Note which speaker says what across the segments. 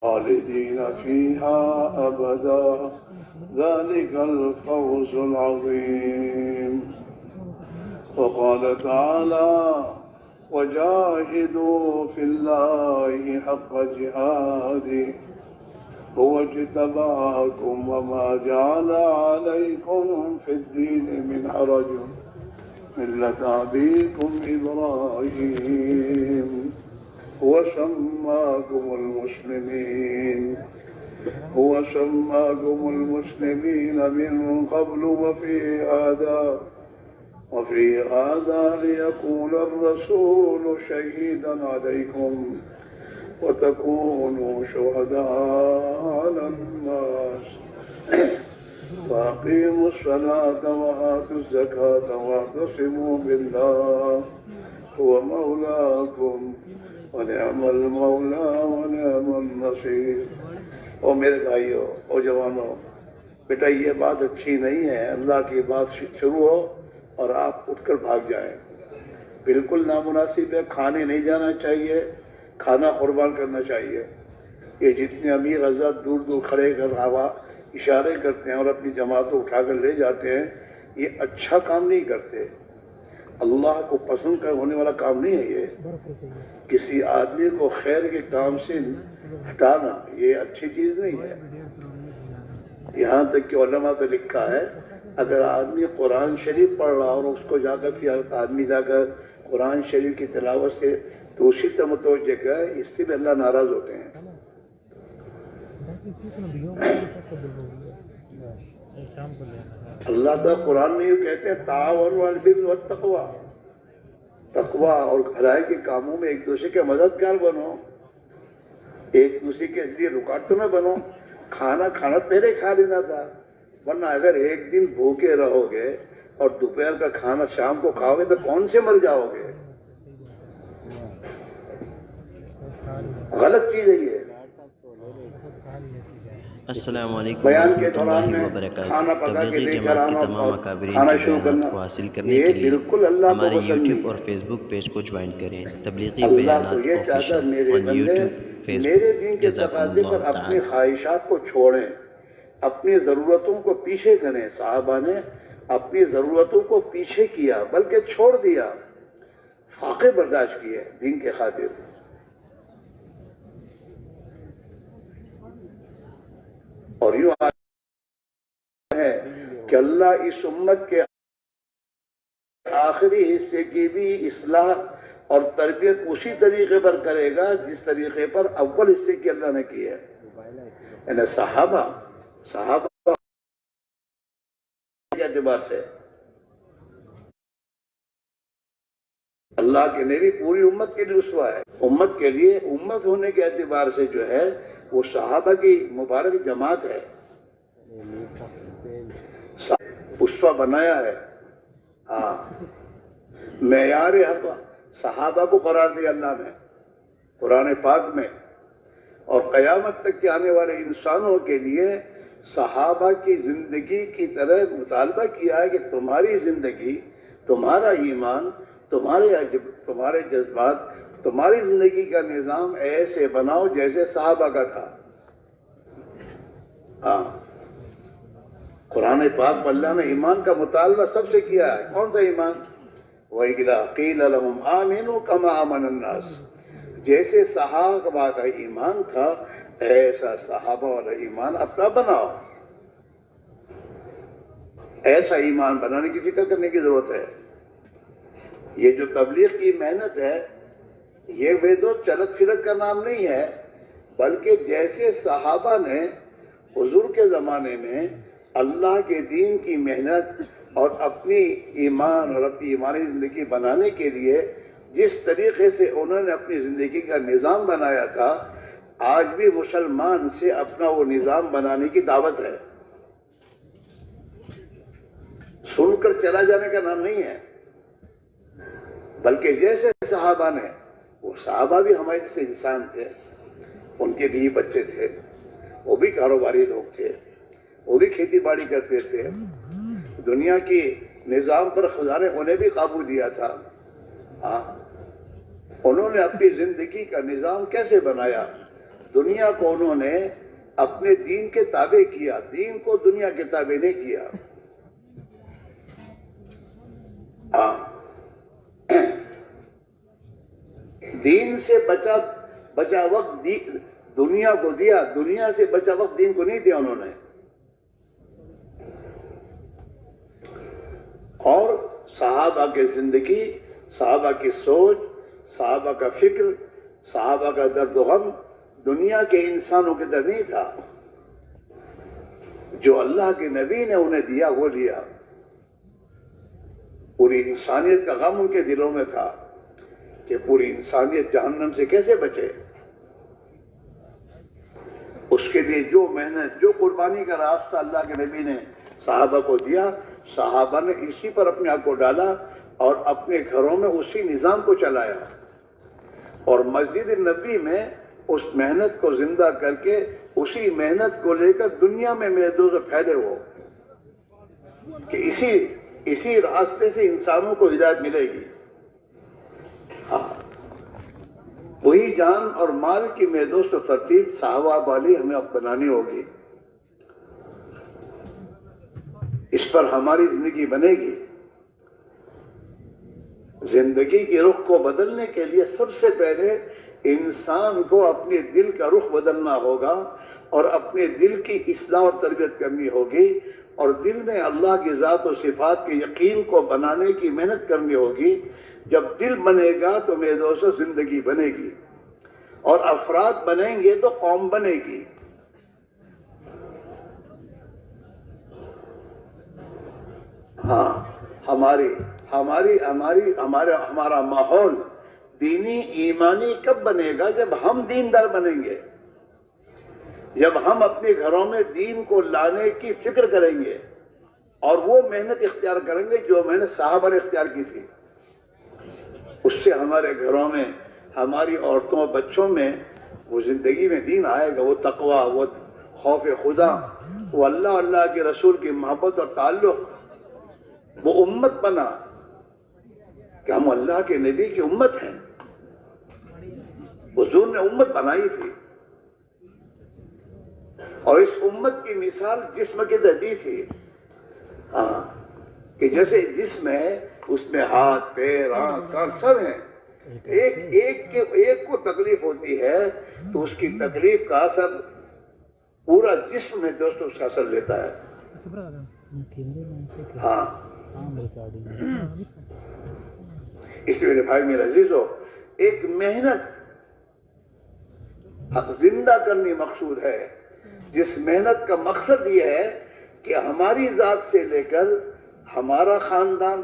Speaker 1: خالدين فيها أبدا ذلك الفوز العظيم. وقال تعالى وجاهدوا في الله حق جهاده هو اجتباكم وما جعل عليكم في الدين من حرج ملة أبيكم إبراهيم هو سماكم المسلمين من قبل وفي هذا ليكون الرسول شهيدا عليكم وتكونوا شهداء على الناس وأقيموا الصلاة وآتوا الزكاة واعتصموا بالله هو مولاكم ونعم المولى ونعم النصير. اور میرے بھائیوں اور جوانوں، بیٹا یہ بات اچھی نہیں ہے اللہ کی بات شروع ہو اور آپ اٹھ کر بھاگ جائیں. بالکل نامناسب ہے. کھانے نہیں جانا چاہیے، کھانا قربان کرنا چاہیے. یہ جتنے امیر حضرات دور دور کھڑے کر اشارے کرتے ہیں اور اپنی جماعت کو اٹھا کر لے جاتے ہیں، یہ اچھا کام نہیں کرتے. اللہ کو پسند ہونے والا کام نہیں ہے یہ. کسی آدمی کو خیر کے کام سے ہٹانا یہ اچھی چیز نہیں ہے. یہاں تک کہ علماء تو لکھا ہے اگر آدمی قرآن شریف پڑھ رہا اور اس کو جا کر آدمی جا کر قرآن شریف کی تلاوت سے دوسری طرف متوجہ کرے، اس سے بھی اللہ ناراض ہوتے ہیں. اللہ تعالیٰ قرآن میں یہ کہتے ہیں تعاونوا علی البر والتقوی، تقوی اور بھلائی کے کاموں میں ایک دوسرے کے مددگار بنو، ایک دوسرے کے لیے رکاوٹ تو نہ بنو. کھانا پہلے کھا لینا تھا، ورنہ اگر ایک دن بھوکے رہو گے اور دوپہر کا کھانا شام کو کھاؤ گے تو کون سے مر جاؤ گے؟ غلط چیز ہے یہ.
Speaker 2: السلام علیکم ورحمۃ اللہ وبرکاتہ. تبلیغی جماعت کے تمام اکابرین کے بیانات کو حاصل کرنے کے لیے ہمارے یوٹیوب اور فیس بک پیج کو جوائن کریں. تبلیغی بیانات آفیشیل آن یوٹیوب فیس
Speaker 1: میرے دین
Speaker 2: بک.
Speaker 1: کے
Speaker 2: جزاکم
Speaker 1: تقاضے پر
Speaker 2: اللہ
Speaker 1: اپنی
Speaker 2: تعالی.
Speaker 1: خواہشات کو چھوڑیں، اپنی ضرورتوں کو پیچھے کریں. صحابہ نے اپنی ضرورتوں کو پیچھے کیا بلکہ چھوڑ دیا، فاقے برداشت کیے دین کے خاطر. اور یوں ہے کہ اللہ اس امت کے آخری حصے کی بھی اصلاح اور تربیت اسی طریقے پر کرے گا جس طریقے پر اول حصے کی اللہ نے کی ہے. یعنی صحابہ کے اعتبار سے اللہ کے نبی پوری امت کے لیے رسوا ہے. امت کے لیے امت ہونے کے اعتبار سے جو ہے وہ صحابہ کی مبارک جماعت ہے، اسوہ بنایا ہے. ہاں، معیار حق صحابہ کو قرار دیا اللہ نے قرآن پاک میں، اور قیامت تک کے آنے والے انسانوں کے لیے صحابہ کی زندگی کی طرح مطالبہ کیا ہے کہ تمہاری زندگی، تمہارا ایمان، تمہارے جذبات، تمہاری زندگی کا نظام ایسے بناؤ جیسے صحابہ کا تھا. ہاں، قرآن پاک میں اللہ نے ایمان کا مطالبہ سب سے کیا ہے. کون سا ایمان؟ وَإِذَا قِيلَ لَهُمْ آمِنُوا كَمَا آمَنَ النَّاسُ. جیسے صحابہ کا ایمان تھا ایسا صحابہ والا ایمان اپنا بناؤ. ایسا ایمان بنانے کی فکر کرنے کی ضرورت ہے. یہ جو تبلیغ کی محنت ہے یہ بے دو چلت پھرت کا نام نہیں ہے، بلکہ جیسے صحابہ نے حضور کے زمانے میں اللہ کے دین کی محنت اور اپنی ایمان اور اپنی ایمانی زندگی بنانے کے لیے جس طریقے سے انہوں نے اپنی زندگی کا نظام بنایا تھا، آج بھی مسلمان سے اپنا وہ نظام بنانے کی دعوت ہے. سن کر چلا جانے کا نام نہیں ہے، بلکہ جیسے صحابہ نے، وہ صحابہ بھی ہمارے جیسے انسان تھے، ان کے بیوی بچے تھے، وہ بھی کاروباری لوگ تھے، وہ بھی کھیتی باڑی کرتے تھے، دنیا کی نظام پر خدا نے انہیں بھی قابو دیا تھا. ہاں، انہوں نے اپنی زندگی کا نظام کیسے بنایا؟ دنیا کو انہوں نے اپنے دین کے تابع کیا، دین کو دنیا کے تابع نہیں کیا۔ دین سے بچا وقت دنیا کو دیا، دنیا سے بچا وقت دین کو نہیں دیا انہوں نے۔ اور صحابہ کی زندگی، صحابہ کی سوچ، صحابہ کا فکر، صحابہ کا درد و غم دنیا کے انسانوں کے در نہیں تھا۔ جو اللہ کے نبی نے انہیں دیا وہ لیا۔ پوری انسانیت کا غم ان کے دلوں میں تھا کہ پوری انسانیت جہنم سے کیسے بچے۔ اس کے لیے جو محنت، جو قربانی کا راستہ اللہ کے نبی نے صحابہ کو دیا، صحابہ نے اسی پر اپنے آپ کو ڈالا اور اپنے گھروں میں اسی نظام کو چلایا، اور مسجد نبی میں اس محنت کو زندہ کر کے اسی محنت کو لے کر دنیا میں میرے دوست پھیلے ہو کہ اسی راستے سے انسانوں کو ہدایت ملے گی۔ وہی جان اور مال کی میرے دوست ترتیب صحابہ والی ہمیں اب بنانی ہوگی، اس پر ہماری زندگی بنے گی۔ زندگی کے رخ کو بدلنے کے لیے سب سے پہلے انسان کو اپنے دل کا رخ بدلنا ہوگا اور اپنے دل کی اصلاح اور تربیت کرنی ہوگی، اور دل میں اللہ کی ذات و صفات کے یقین کو بنانے کی محنت کرنی ہوگی۔ جب دل بنے گا تو میرے دوستو زندگی بنے گی، اور افراد بنیں گے تو قوم بنے گی۔ ہاں، ہمارا ماحول دینی ایمانی کب بنے گا؟ جب ہم دیندار بنیں گے، جب ہم اپنے گھروں میں دین کو لانے کی فکر کریں گے اور وہ محنت اختیار کریں گے جو محنت صحابہ نے اختیار کی تھی۔ اس سے ہمارے گھروں میں، ہماری عورتوں اور بچوں میں وہ زندگی میں دین آئے گا، وہ تقوی، وہ خوف خدا، وہ اللہ کے رسول کی محبت اور تعلق، وہ امت بنا کہ ہم اللہ کے نبی کی امت ہیں۔ حضور نے امت بنائی تھی، اور اس امت کی مثال جسم کی دی تھی، کہ جیسے جسم ہے اس میں ہاتھ، پیر، آنکھ، کان سب ہیں۔ ایک کو تکلیف ہوتی ہے تو اس کی تکلیف کا اثر پورا جسم میں دوستوں اس کا اثر لیتا ہے۔ ہاں، اس لیے میرے بھائی میرے عزیزو، ایک محنت زندہ کرنی مقصود ہے، جس محنت کا مقصد یہ ہے کہ ہماری ذات سے لے کر ہمارا خاندان،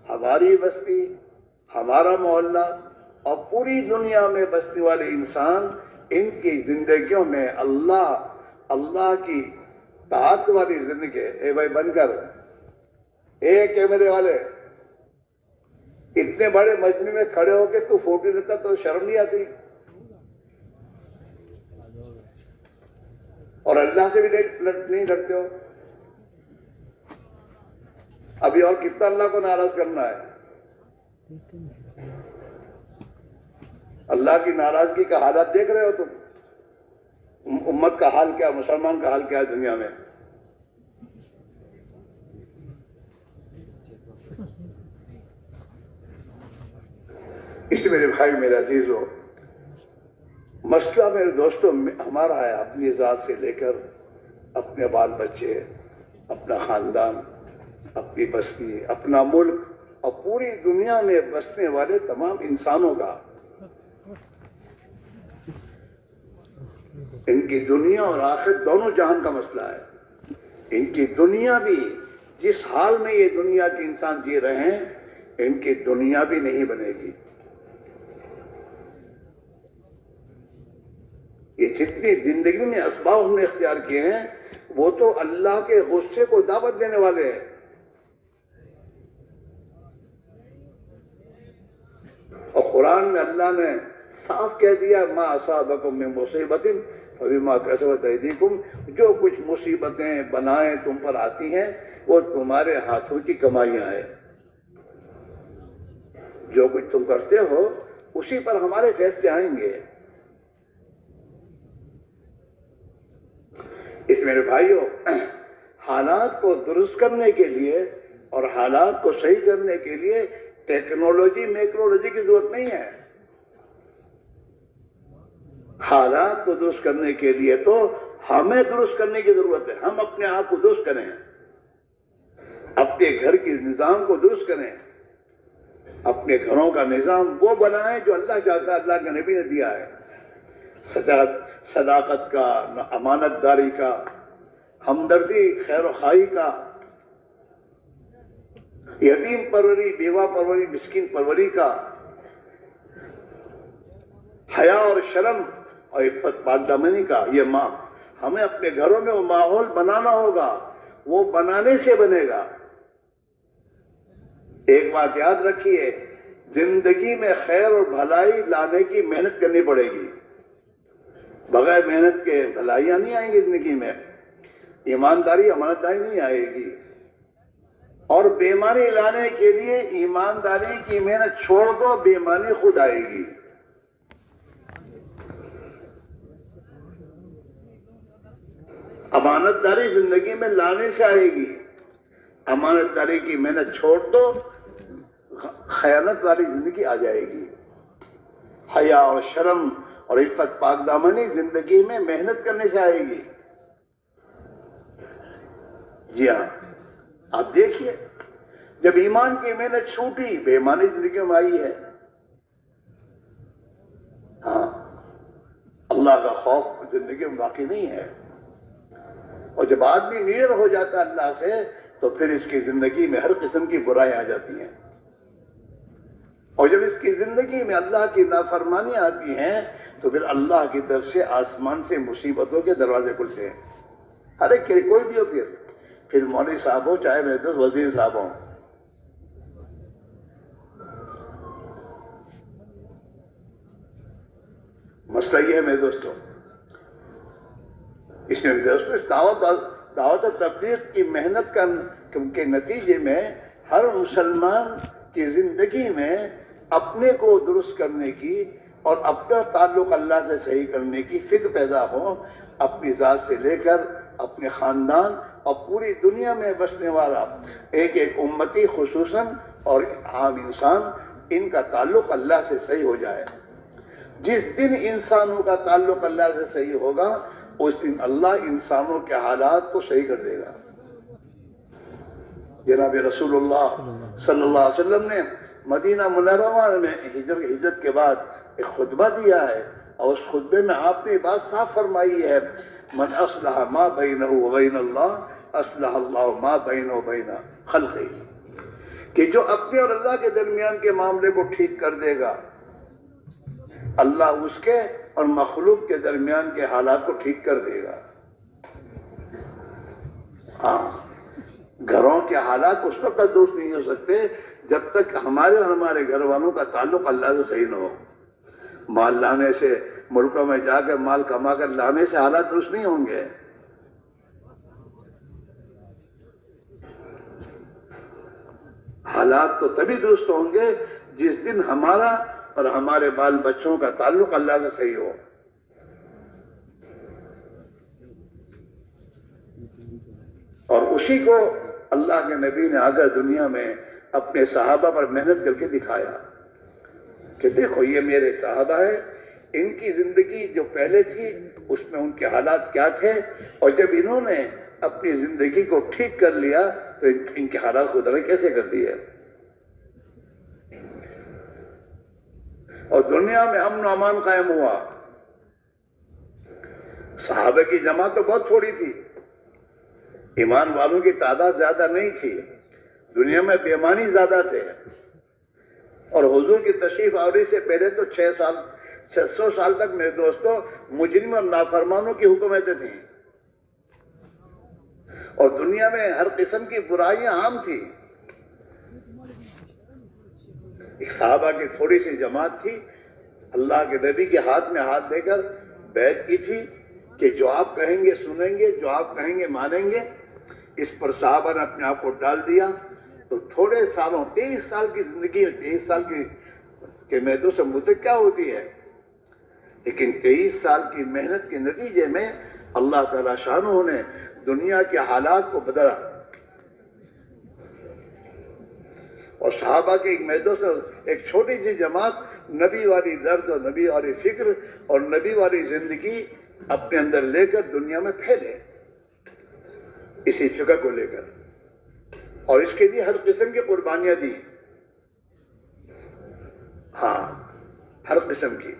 Speaker 1: ہماری بستی، ہمارا محلہ اور پوری دنیا میں بسنے والے انسان، ان کی زندگیوں میں اللہ کی طاعت والی زندگی۔ اے بھائی بن کر، اے کیمرے والے، اتنے بڑے مجمع میں کھڑے ہو کے تو فوٹو لیتا تو شرم نہیں آتی؟ اور اللہ سے بھی نہیں ڈرتے ہو؟ ابھی اور کتنا اللہ کو ناراض کرنا ہے؟ اللہ کی ناراضگی کا حالات دیکھ رہے ہو تم؟ امت کا حال کیا، مسلمان کا حال کیا ہے دنیا میں؟ اس لیے میرے بھائی میرے عزیزو، مسئلہ میرے دوستوں ہمارا ہے اپنی ذات سے لے کر اپنے بال بچے، اپنا خاندان، اپنی بستی، اپنا ملک اور پوری دنیا میں بسنے والے تمام انسانوں کا۔ ان کی دنیا اور آخرت دونوں جہان کا مسئلہ ہے۔ ان کی دنیا بھی، جس حال میں یہ دنیا کے انسان جی رہے ہیں، ان کی دنیا بھی نہیں بنے گی۔ یہ جتنی زندگی میں اسباب ہم نے اختیار کیے ہیں وہ تو اللہ کے غصے کو دعوت دینے والے ہیں۔ اور قرآن میں اللہ نے صاف کہہ دیا، ما اصابکم من مصیبت فبما کسبت ایدیکم، جو کچھ مصیبتیں بلائیں تم پر آتی ہیں وہ تمہارے ہاتھوں کی کمائیاں ہیں۔ جو کچھ تم کرتے ہو اسی پر ہمارے فیصلے آئیں گے۔ اس میرے بھائیوں، حالات کو درست کرنے کے لیے اور حالات کو صحیح کرنے کے لیے ٹیکنالوجی میکرولوجی کی ضرورت نہیں ہے. حالات کو درست کرنے کے لیے تو ہمیں درست کرنے کی ضرورت ہے. ہم اپنے آپ کو درست کریں، اپنے گھر کے نظام کو درست کریں، اپنے گھروں کا نظام وہ بنائیں جو اللہ چاہتا ہے، اللہ کے نبی نے دیا ہے. صداقت کا، امانت داری کا، ہمدردی، خیر و خواہی کا، یتیم پروری، بیوہ پروری، مسکین پروری کا، حیا اور شرم اور عفت پاک دامنی کا. یہ ماں، ہمیں اپنے گھروں میں وہ ماحول بنانا ہوگا. وہ بنانے سے بنے گا. ایک بات یاد رکھیے، زندگی میں خیر اور بھلائی لانے کی محنت کرنی پڑے گی. بغیر محنت کے بھلائیاں نہیں آئیں گی زندگی میں. ایمانداری، امانت داری نہیں آئے گی. اور بے ایمانی لانے کے لیے ایمانداری کی محنت چھوڑ دو، بے ایمانی خود آئے گی. امانت داری زندگی میں لانے سے آئے گی. امانت داری کی محنت چھوڑ دو، خیانت والی زندگی آ جائے گی. حیا اور شرم اور عفت پاک دامنی زندگی میں محنت کرنے سے آئے گی. جی ہاں، آپ دیکھیے، جب ایمان کی محنت چھوٹی، بے ایمانی زندگی میں آئی ہے. ہاں، اللہ کا خوف زندگی میں باقی نہیں ہے. اور جب آدمی نیر ہو جاتا ہے اللہ سے، تو پھر اس کی زندگی میں ہر قسم کی برائیاں آ جاتی ہیں. اور جب اس کی زندگی میں اللہ کی نافرمانی آتی ہیں، تو پھر اللہ کی طرف سے آسمان سے مصیبتوں کے دروازے کھلتے ہیں. ہر ایک کوئی بھی ہو، پھر مولوی صاحب ہو، چاہے میرے دوست وزیر صاحب ہوں. مسئلہ یہ ہے میرے دوستوں، اس میں دعوت و تبلیغ کی محنت کے نتیجے میں ہر مسلمان کی زندگی میں اپنے کو درست کرنے کی اور اپنا تعلق اللہ سے صحیح کرنے کی فکر پیدا ہو. اپنی ذات سے لے کر اپنے خاندان اور پوری دنیا میں بسنے والا ایک ایک امتی خصوصاً اور عام انسان، ان کا تعلق اللہ سے صحیح ہو جائے. جس دن انسانوں کا تعلق اللہ سے صحیح ہوگا، اس دن اللہ انسانوں کے حالات کو صحیح کر دے گا. جناب رسول اللہ صلی اللہ علیہ وسلم نے مدینہ منورہ میں ہجرت کے بعد ایک خطبہ دیا ہے، اور اس خطبے میں آپ نے بات صاف فرمائی ہے، من اصلح ما بینہ وبین اللہ اصلح اللہ ما بینہ وبین خلقہ، کہ جو اپنے اور اللہ کے درمیان کے معاملے کو ٹھیک کر دے گا، اللہ اس کے اور مخلوق کے درمیان کے حالات کو ٹھیک کر دے گا. ہاں، گھروں کے حالات اس وقت درست نہیں ہو سکتے جب تک ہمارے اور ہمارے گھر والوں کا تعلق اللہ سے صحیح نہ ہو. مال لانے سے، ملکوں میں جا کر مال کما کر لانے سے حالات درست نہیں ہوں گے. حالات تو تبھی درست ہوں گے جس دن ہمارا اور ہمارے بال بچوں کا تعلق اللہ سے صحیح ہو. اور اسی کو اللہ کے نبی نے آگر دنیا میں اپنے صحابہ پر محنت کر کے دکھایا کہ دیکھو یہ میرے صحابہ ہیں، ان کی زندگی جو پہلے تھی اس میں ان کے حالات کیا تھے، اور جب انہوں نے اپنی زندگی کو ٹھیک کر لیا تو ان کے حالات کو درست کیسے کر دیے. اور دنیا میں امن و امان قائم ہوا. صحابہ کی جماعت تو بہت تھوڑی تھی، ایمان والوں کی تعداد زیادہ نہیں تھی، دنیا میں بے ایمانی زیادہ تھے. اور حضور کی تشریف آوری سے پہلے تو 600 سال تک میرے دوستوں مجرم اور نافرمانوں کی حکومتیں تھیں، اور دنیا میں ہر قسم کی برائیاں عام تھی. ایک صحابہ کی تھوڑی سی جماعت تھی، اللہ کے نبی کے ہاتھ میں ہاتھ دے کر بیعت کی تھی کہ جو آپ کہیں گے سنیں گے، جو آپ کہیں گے مانیں گے. اس پر صحابہ نے اپنے آپ کو ڈال دیا. تو تھوڑے سالوں، 23 سال کی زندگی میں، 23 سال کی محدود سے مدت کیا ہوتی ہے، لیکن 23 سال کی محنت کے نتیجے میں اللہ تعالیٰ شانہ نے دنیا کے حالات کو بدلا، اور صحابہ کے ایک میدوں سے ایک چھوٹی سی جماعت نبی والی درد اور نبی والی فکر اور نبی والی زندگی اپنے اندر لے کر دنیا میں پھیلے، اسی فکر کو لے کر، اور اس کے لیے ہر قسم کی قربانیاں دی، ہاں ہر قسم کی۔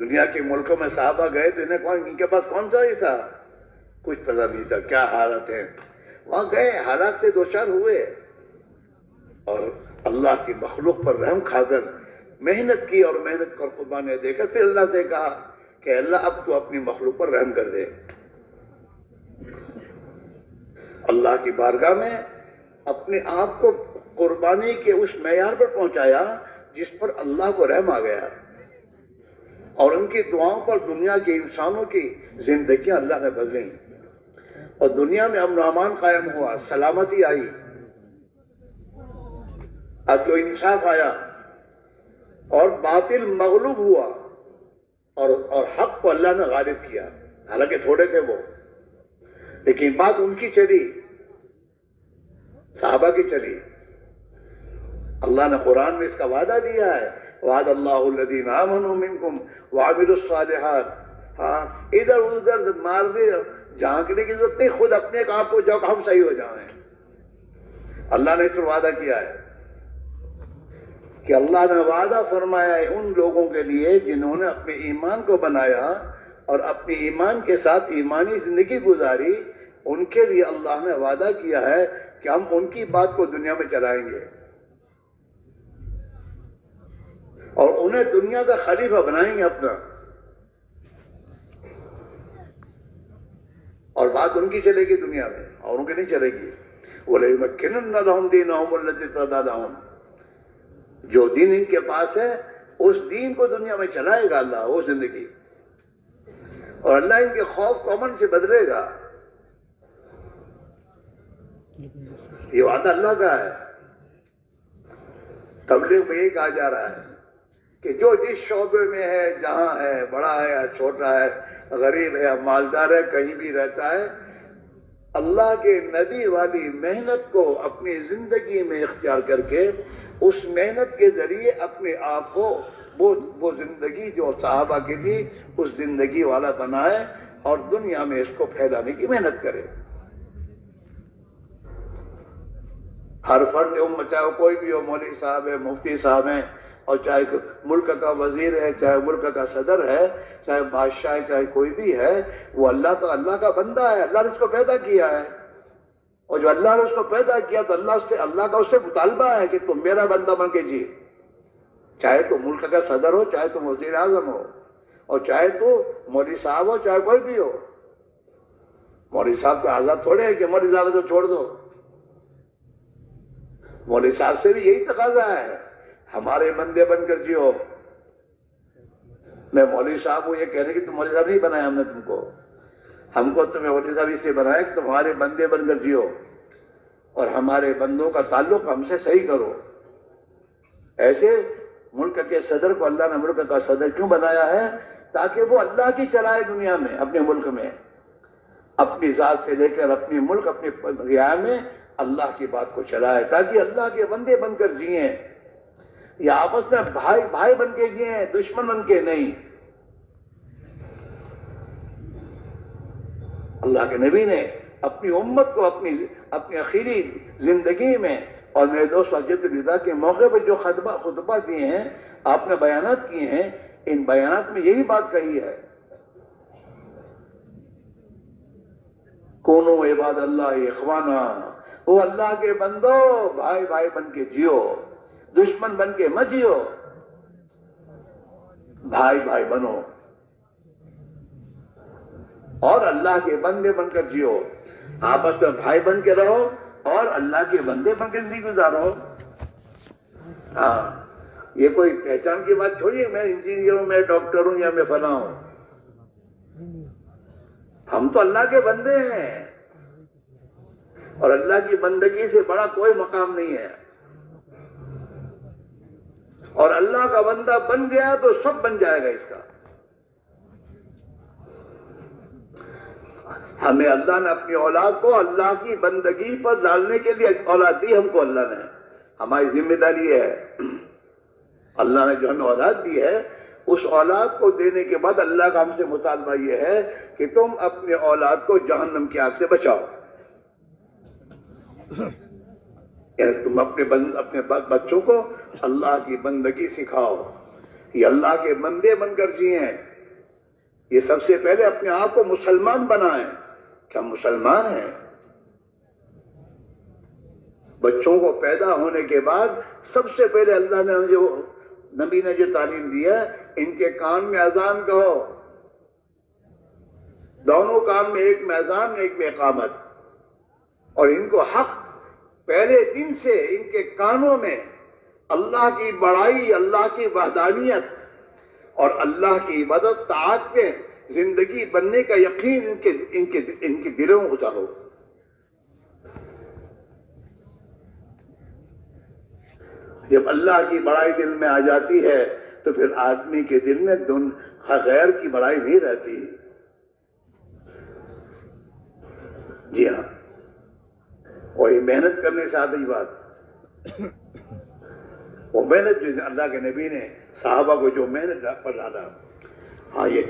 Speaker 1: دنیا کے ملکوں میں صحابہ گئے تو ان کے پاس کون سا ہی تھا، کچھ پتہ نہیں تھا کیا حالت ہے، وہاں گئے حالات سے دوچار ہوئے، اور اللہ کی مخلوق پر رحم کھا کر محنت کی، اور محنت کر قربانیاں دے کر پھر اللہ سے کہا کہ اللہ اب تو اپنی مخلوق پر رحم کر دے۔ اللہ کی بارگاہ میں اپنے آپ کو قربانی کے اس معیار پر پہنچایا جس پر اللہ کو رحم آ گیا، اور ان کی دعاؤں پر دنیا کے انسانوں کی زندگیاں اللہ نے بدلیں، اور دنیا میں امن و امان قائم ہوا، سلامتی آئی، عدل و انصاف آیا، اور باطل مغلوب ہوا، اور حق کو اللہ نے غالب کیا، حالانکہ تھوڑے تھے وہ، لیکن بات ان کی چلی، صحابہ کی چلی۔ اللہ نے قرآن میں اس کا وعدہ دیا ہے، وعد اللہ الذین آمنوا منکم وعملوا الصالحات۔ ہاں ادھر ادھر مارنے جھانکنے کی ضرورت نہیں، خود اپنے کام کو جاؤ ہم صحیح ہو جائیں۔ اللہ نے اس پر وعدہ کیا ہے کہ اللہ نے وعدہ فرمایا ہے ان لوگوں کے لیے جنہوں نے اپنے ایمان کو بنایا اور اپنے ایمان کے ساتھ ایمانی زندگی گزاری، ان کے لیے اللہ نے وعدہ کیا ہے کہ ہم ان کی بات کو دنیا میں چلائیں گے، اور انہیں دنیا کا خلیفہ بنائیں گے اپنا، اور بات ان کی چلے گی دنیا میں، اور ان کی نہیں چلے گی۔ وَلَيُمَكِّنَنَّ لَهُمْ دِينَهُمُ الَّذِي ارْتَضَىٰ لَهُمْ، جو دین ان کے پاس ہے اس دین کو دنیا میں چلائے گا اللہ، وہ زندگی، اور اللہ ان کے خوف کو امن سے بدلے گا۔ یہ وعدہ اللہ کا ہے۔ تبلیغ میں یہی کہا جا رہا ہے کہ جو جس شعبے میں ہے، جہاں ہے، بڑا ہے یا چھوٹا ہے، غریب ہے یا مالدار ہے، کہیں بھی رہتا ہے، اللہ کے نبی والی محنت کو اپنی زندگی میں اختیار کر کے اس محنت کے ذریعے اپنے آپ کو وہ زندگی جو صحابہ کی تھی اس زندگی والا بنائے، اور دنیا میں اس کو پھیلانے کی محنت کرے۔ ہر فرد امت، چاہے کوئی بھی ہو، مولوی صاحب ہے، مفتی صاحب ہیں، اور چاہے ملک کا وزیر ہے، چاہے ملک کا صدر ہے، چاہے بادشاہ ہے، چاہے کوئی بھی ہے، وہ اللہ کا بندہ ہے، اللہ نے اس کو پیدا کیا ہے، اور جو اللہ نے اس کو پیدا کیا تو اللہ کا اس سے مطالبہ ہے کہ تم میرا بندہ بن کے جی، چاہے تو ملک کا صدر ہو، چاہے تو وزیر اعظم ہو، اور چاہے تو مولوی صاحب ہو، چاہے کوئی بھی ہو۔ مولوی صاحب کا آزاد تھوڑے ہے کہ مولوی صاحب تو چھوڑ دو، مولوی صاحب سے بھی یہی تقاضا ہے، ہمارے بندے بن کر جیو۔ میں مولوی صاحب ہوں یہ کہنے کہ تم مولوی صاحب نہیں بنایا ہم نے تم کو، ہم کو تمہیں مولوی صاحب اس لیے بنایا کہ تمہارے بندے بن کر جیو، اور ہمارے بندوں کا تعلق ہم سے صحیح کرو۔ ایسے ملک کے صدر کو اللہ نے ملک کا صدر کیوں بنایا ہے؟ تاکہ وہ اللہ کی چلائے دنیا میں، اپنے ملک میں، اپنی ذات سے لے کر اپنی ملک، اپنی رعایا میں اللہ کی بات کو چلائے، تاکہ اللہ کے بندے بن کر جئیں، یا آپس میں بھائی بن کے جئیں، دشمن بن کے نہیں۔ اللہ کے نبی نے اپنی امت کو اپنی اخیری زندگی میں، اور میرے دوست حجت الوداع کے موقع پر جو خطبہ دیے ہیں، آپ نے بیانات کیے ہیں، ان بیانات میں یہی بات کہی ہے، کونو عباد اللہ اخوانا، وہ اللہ کے بندو بھائی بن کے جیو، دشمن بن کے مت جیو، بھائی بنو، اور اللہ کے بندے بن کر جیو، آپس میں بھائی بن کے رہو اور اللہ کے بندے بن کے زندگی گزارو۔ ہاں یہ کوئی پہچان کی بات چھوڑیے میں انجینئر ہوں، میں ڈاکٹر ہوں، یا میں فلاں ہوں، ہم تو اللہ کے بندے ہیں، اور اللہ کی بندگی سے بڑا کوئی مقام نہیں ہے، اور اللہ کا بندہ بن گیا تو سب بن جائے گا اس کا۔ ہمیں اللہ نے اپنی اولاد کو اللہ کی بندگی پر ڈالنے کے لیے اولاد دی ہم کو اللہ نے. ہماری ذمہ داری یہ ہے، اللہ نے جو ہمیں اولاد دی ہے اس اولاد کو دینے کے بعد اللہ کا ہم سے مطالبہ یہ ہے کہ تم اپنے اولاد کو جہنم کی آگ سے بچاؤ. یعنی تم اپنے بچوں کو اللہ کی بندگی سکھاؤ، یہ اللہ کے بندے بن کر جئیں. یہ سب سے پہلے اپنے آپ کو مسلمان بنائیں کہ ہم مسلمان ہیں. بچوں کو پیدا ہونے کے بعد سب سے پہلے اللہ نے جو نبی نے جو تعلیم دی ہے، ان کے کان میں اذان کہو، دونوں کان میں، ایک میں اذان ایک میں اقامت. اور ان کو حق پہلے دن سے ان کے کانوں میں اللہ کی بڑائی، اللہ کی وحدانیت اور اللہ کی عبادت طاعت میں زندگی بننے کا یقین ان کے دلوں میں اتارو. جب اللہ کی بڑائی دل میں آ جاتی ہے تو پھر آدمی کے دل میں غیر کی بڑائی نہیں رہتی. جی ہاں، اور یہ محنت کرنے سے آتی بات، وہ محنت جو اللہ کے نبی نے صحابہ کو جو محنت پر ڈالا. ہاں، یہ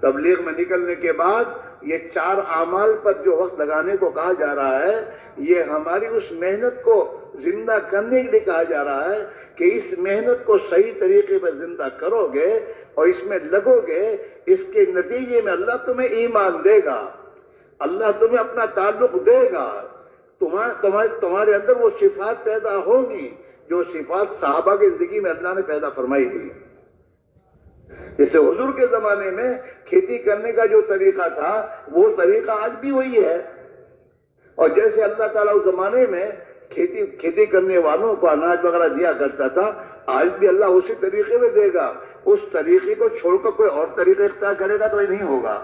Speaker 1: تبلیغ میں نکلنے کے بعد یہ 4 اعمال پر جو وقت لگانے کو کہا جا رہا ہے، یہ ہماری اس محنت کو زندہ کرنے کے لیے کہا جا رہا ہے کہ اس محنت کو صحیح طریقے پر زندہ کرو گے اور اس میں لگو گے، اس کے نتیجے میں اللہ تمہیں ایمان دے گا، اللہ تمہیں اپنا تعلق دے گا، تمہارے اندر وہ صفات پیدا ہوگی جو صفات صحابہ کی زندگی میں اللہ نے پیدا فرمائی تھی. جیسے حضور کے زمانے میں کھیتی کرنے کا جو طریقہ تھا وہ طریقہ آج بھی وہی ہے، اور جیسے اللہ تعالیٰ اس زمانے میں کھیتی کرنے والوں کو اناج وغیرہ دیا کرتا تھا، آج بھی اللہ اسی طریقے میں دے گا. اس طریقے کو چھوڑ کر کوئی اور طریقہ اختیار کرے گا تو یہ نہیں ہوگا.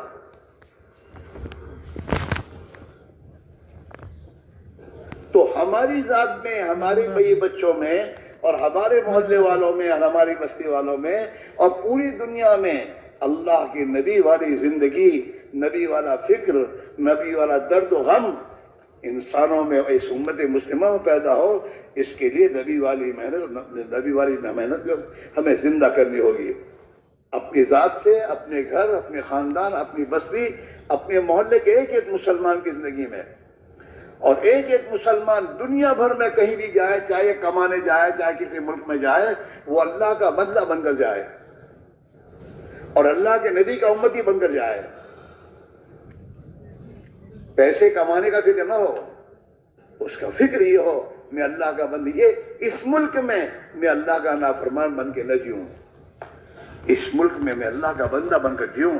Speaker 1: تو ہماری ذات میں، ہماری بھائی بچوں میں اور ہمارے محلے والوں میں اور ہماری بستی والوں میں اور پوری دنیا میں اللہ کی نبی والی زندگی، نبی والا فکر، نبی والا درد و غم انسانوں میں، اس امت مسلمہ میں پیدا ہو. اس کے لیے نبی والی محنت کو ہمیں زندہ کرنی ہوگی. اپنی ذات سے، اپنے گھر، اپنے خاندان، اپنی بستی، اپنے محلے کے ایک ایک مسلمان کی زندگی میں، اور ایک ایک مسلمان دنیا بھر میں کہیں بھی جائے، چاہے کمانے جائے، چاہے کسی ملک میں جائے، وہ اللہ کا بندہ بن کر جائے اور اللہ کے نبی کا امتی بن کر جائے. پیسے کمانے کا فکر نہ ہو، اس کا فکر یہ ہو میں اللہ کا بندی، یہ اس ملک میں میں اللہ کا نافرمان بن کے نہ جیوں، اس ملک میں میں اللہ کا بندہ بن کر جیوں،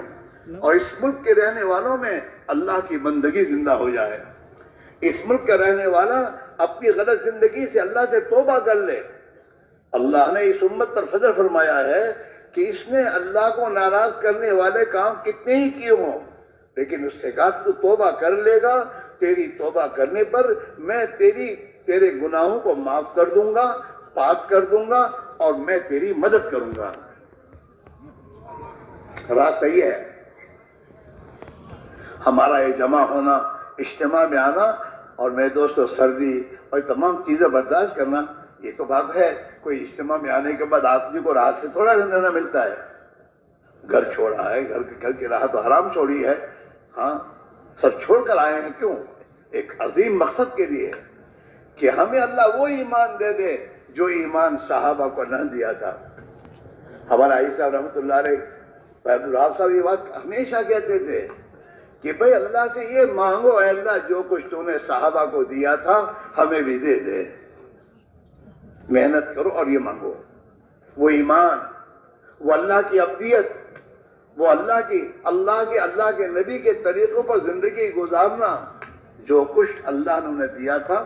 Speaker 1: اور اس ملک کے رہنے والوں میں اللہ کی بندگی زندہ ہو جائے. اس ملک کا رہنے والا اپنی غلط زندگی سے اللہ سے توبہ کر لے. اللہ نے اس امت پر فضل فرمایا ہے کہ اس نے اللہ کو ناراض کرنے والے کام کتنے ہی کیے ہوں، لیکن اس سے کہا تو توبہ کر لے گا، تیری توبہ کرنے پر میں تیرے گناہوں کو معاف کر دوں گا، پاک کر دوں گا، اور میں تیری مدد کروں گا. راز صحیح ہے. ہمارا یہ جمع ہونا، اجتماع میں آنا، اور میرے دوستو سردی اور تمام چیزیں برداشت کرنا، یہ تو بات ہے. کوئی اجتماع میں آنے کے بعد آدمی کو راحت سے تھوڑا رہنا ملتا ہے. گھر چھوڑا ہے، گھر کی راحت و حرام چھوڑی ہے، ہاں سب چھوڑ کر آئے ہیں. کیوں؟ ایک عظیم مقصد کے لیے کہ ہمیں اللہ وہ ایمان دے دے جو ایمان صحابہ کو نہ دیا تھا. ہمارا عیسی صاحب رحمۃ اللہ علیہ، عبد الوہاب صاحب یہ بات ہمیشہ کہتے تھے کہ بھئی اللہ سے یہ مانگو، اے اللہ جو کچھ تو نے صحابہ کو دیا تھا ہمیں بھی دے دے. محنت کرو اور یہ مانگو، وہ ایمان، وہ اللہ کی عبدیت، وہ اللہ کے نبی کے طریقوں پر زندگی گزارنا، جو کچھ اللہ نے انہیں دیا تھا.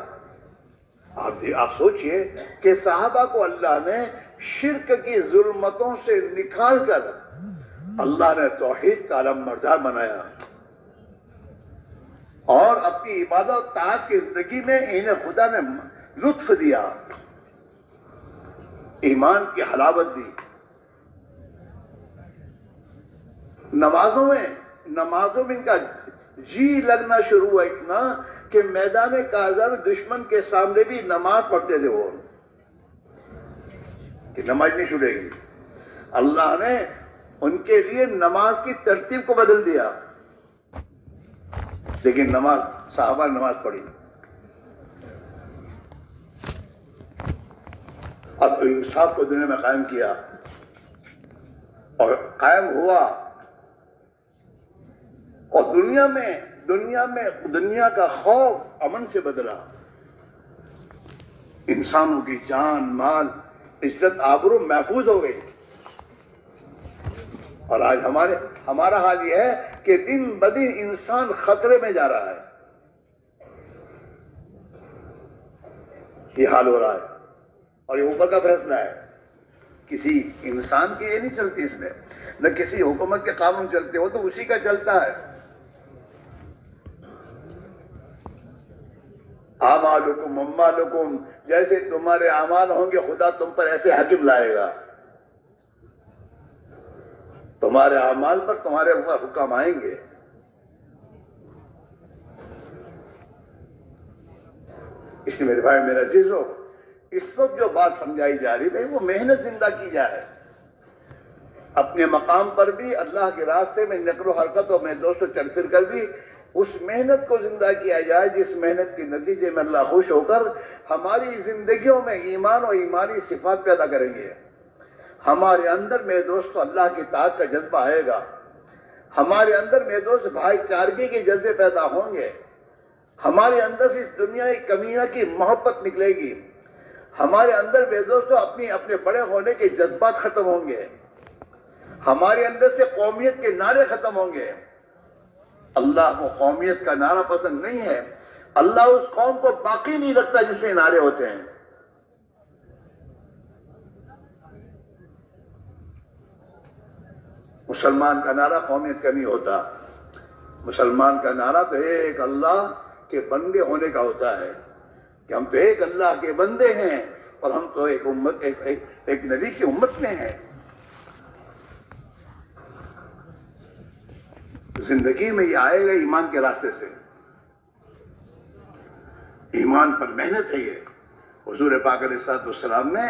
Speaker 1: آپ سوچئے کہ صحابہ کو اللہ نے شرک کی ظلمتوں سے نکال کر اللہ نے توحید کا علم بردار بنایا، اور اپنی عبادت و طاعت کی زندگی میں انہیں خدا نے لطف دیا، ایمان کی حلاوت دی. نمازوں میں ان کا جی لگنا شروع ہوا اتنا کہ میدان کاذر دشمن کے سامنے بھی نماز پڑھتے تھے وہ، کہ نماز نہیں چھوٹے گی. اللہ نے ان کے لیے نماز کی ترتیب کو بدل دیا، لیکن نماز صحابہ نے نماز پڑھی. اب تو انصاف کو دنیا میں قائم کیا اور قائم ہوا، اور دنیا کا خوف امن سے بدلا. انسانوں کی جان مال عزت آبرو محفوظ ہو گئی. اور آج ہمارا حال یہ ہے کہ دن بدن انسان خطرے میں جا رہا ہے. یہ حال ہو رہا ہے اور یہ اوپر کا فیصلہ ہے. کسی انسان کی یہ نہیں چلتی اس میں، نہ کسی حکومت کے قانون چلتے، وہ تو اسی کا چلتا ہے. اعمالکم اموالکم، جیسے تمہارے اعمال ہوں گے خدا تم پر ایسے حاکم لائے گا. تمہارے اعمال پر تمہارے حکم آئیں گے. اس لیے میرے بھائی میرے عزیزو، اس وقت جو بات سمجھائی جا رہی ہے وہ محنت زندہ کی جائے. اپنے مقام پر بھی اللہ کے راستے میں نقل و حرکتوں میں دوستوں چل پھر کر بھی اس محنت کو زندہ کیا جائے جس محنت کے نتیجے میں اللہ خوش ہو کر ہماری زندگیوں میں ایمان اور ایمانی صفات پیدا کریں گے. ہمارے اندر میرے دوستو اللہ کی اطاعت کا جذبہ آئے گا. ہمارے اندر میرے دوست بھائی چارگی کے جذبے پیدا ہوں گے. ہمارے اندر سے اس دنیا کی کمیاں کی محبت نکلے گی. ہمارے اندر میرے دوستو اپنے بڑے ہونے کے جذبات ختم ہوں گے. ہمارے اندر سے قومیت کے نعرے ختم ہوں گے. اللہ کو قومیت کا نعرہ پسند نہیں ہے. اللہ اس قوم کو باقی نہیں رکھتا جس میں نعرے ہوتے ہیں. مسلمان کا نعرہ قومیت کا نہیں ہوتا. مسلمان کا نعرہ تو ایک اللہ کے بندے ہونے کا ہوتا ہے کہ ہم تو ایک اللہ کے بندے ہیں اور ہم تو ایک نبی کی امت میں ہیں. زندگی میں یہ آئے گا ایمان کے راستے سے. ایمان پر محنت ہے. یہ حضور پاک علیہ الصلوۃ والسلام نے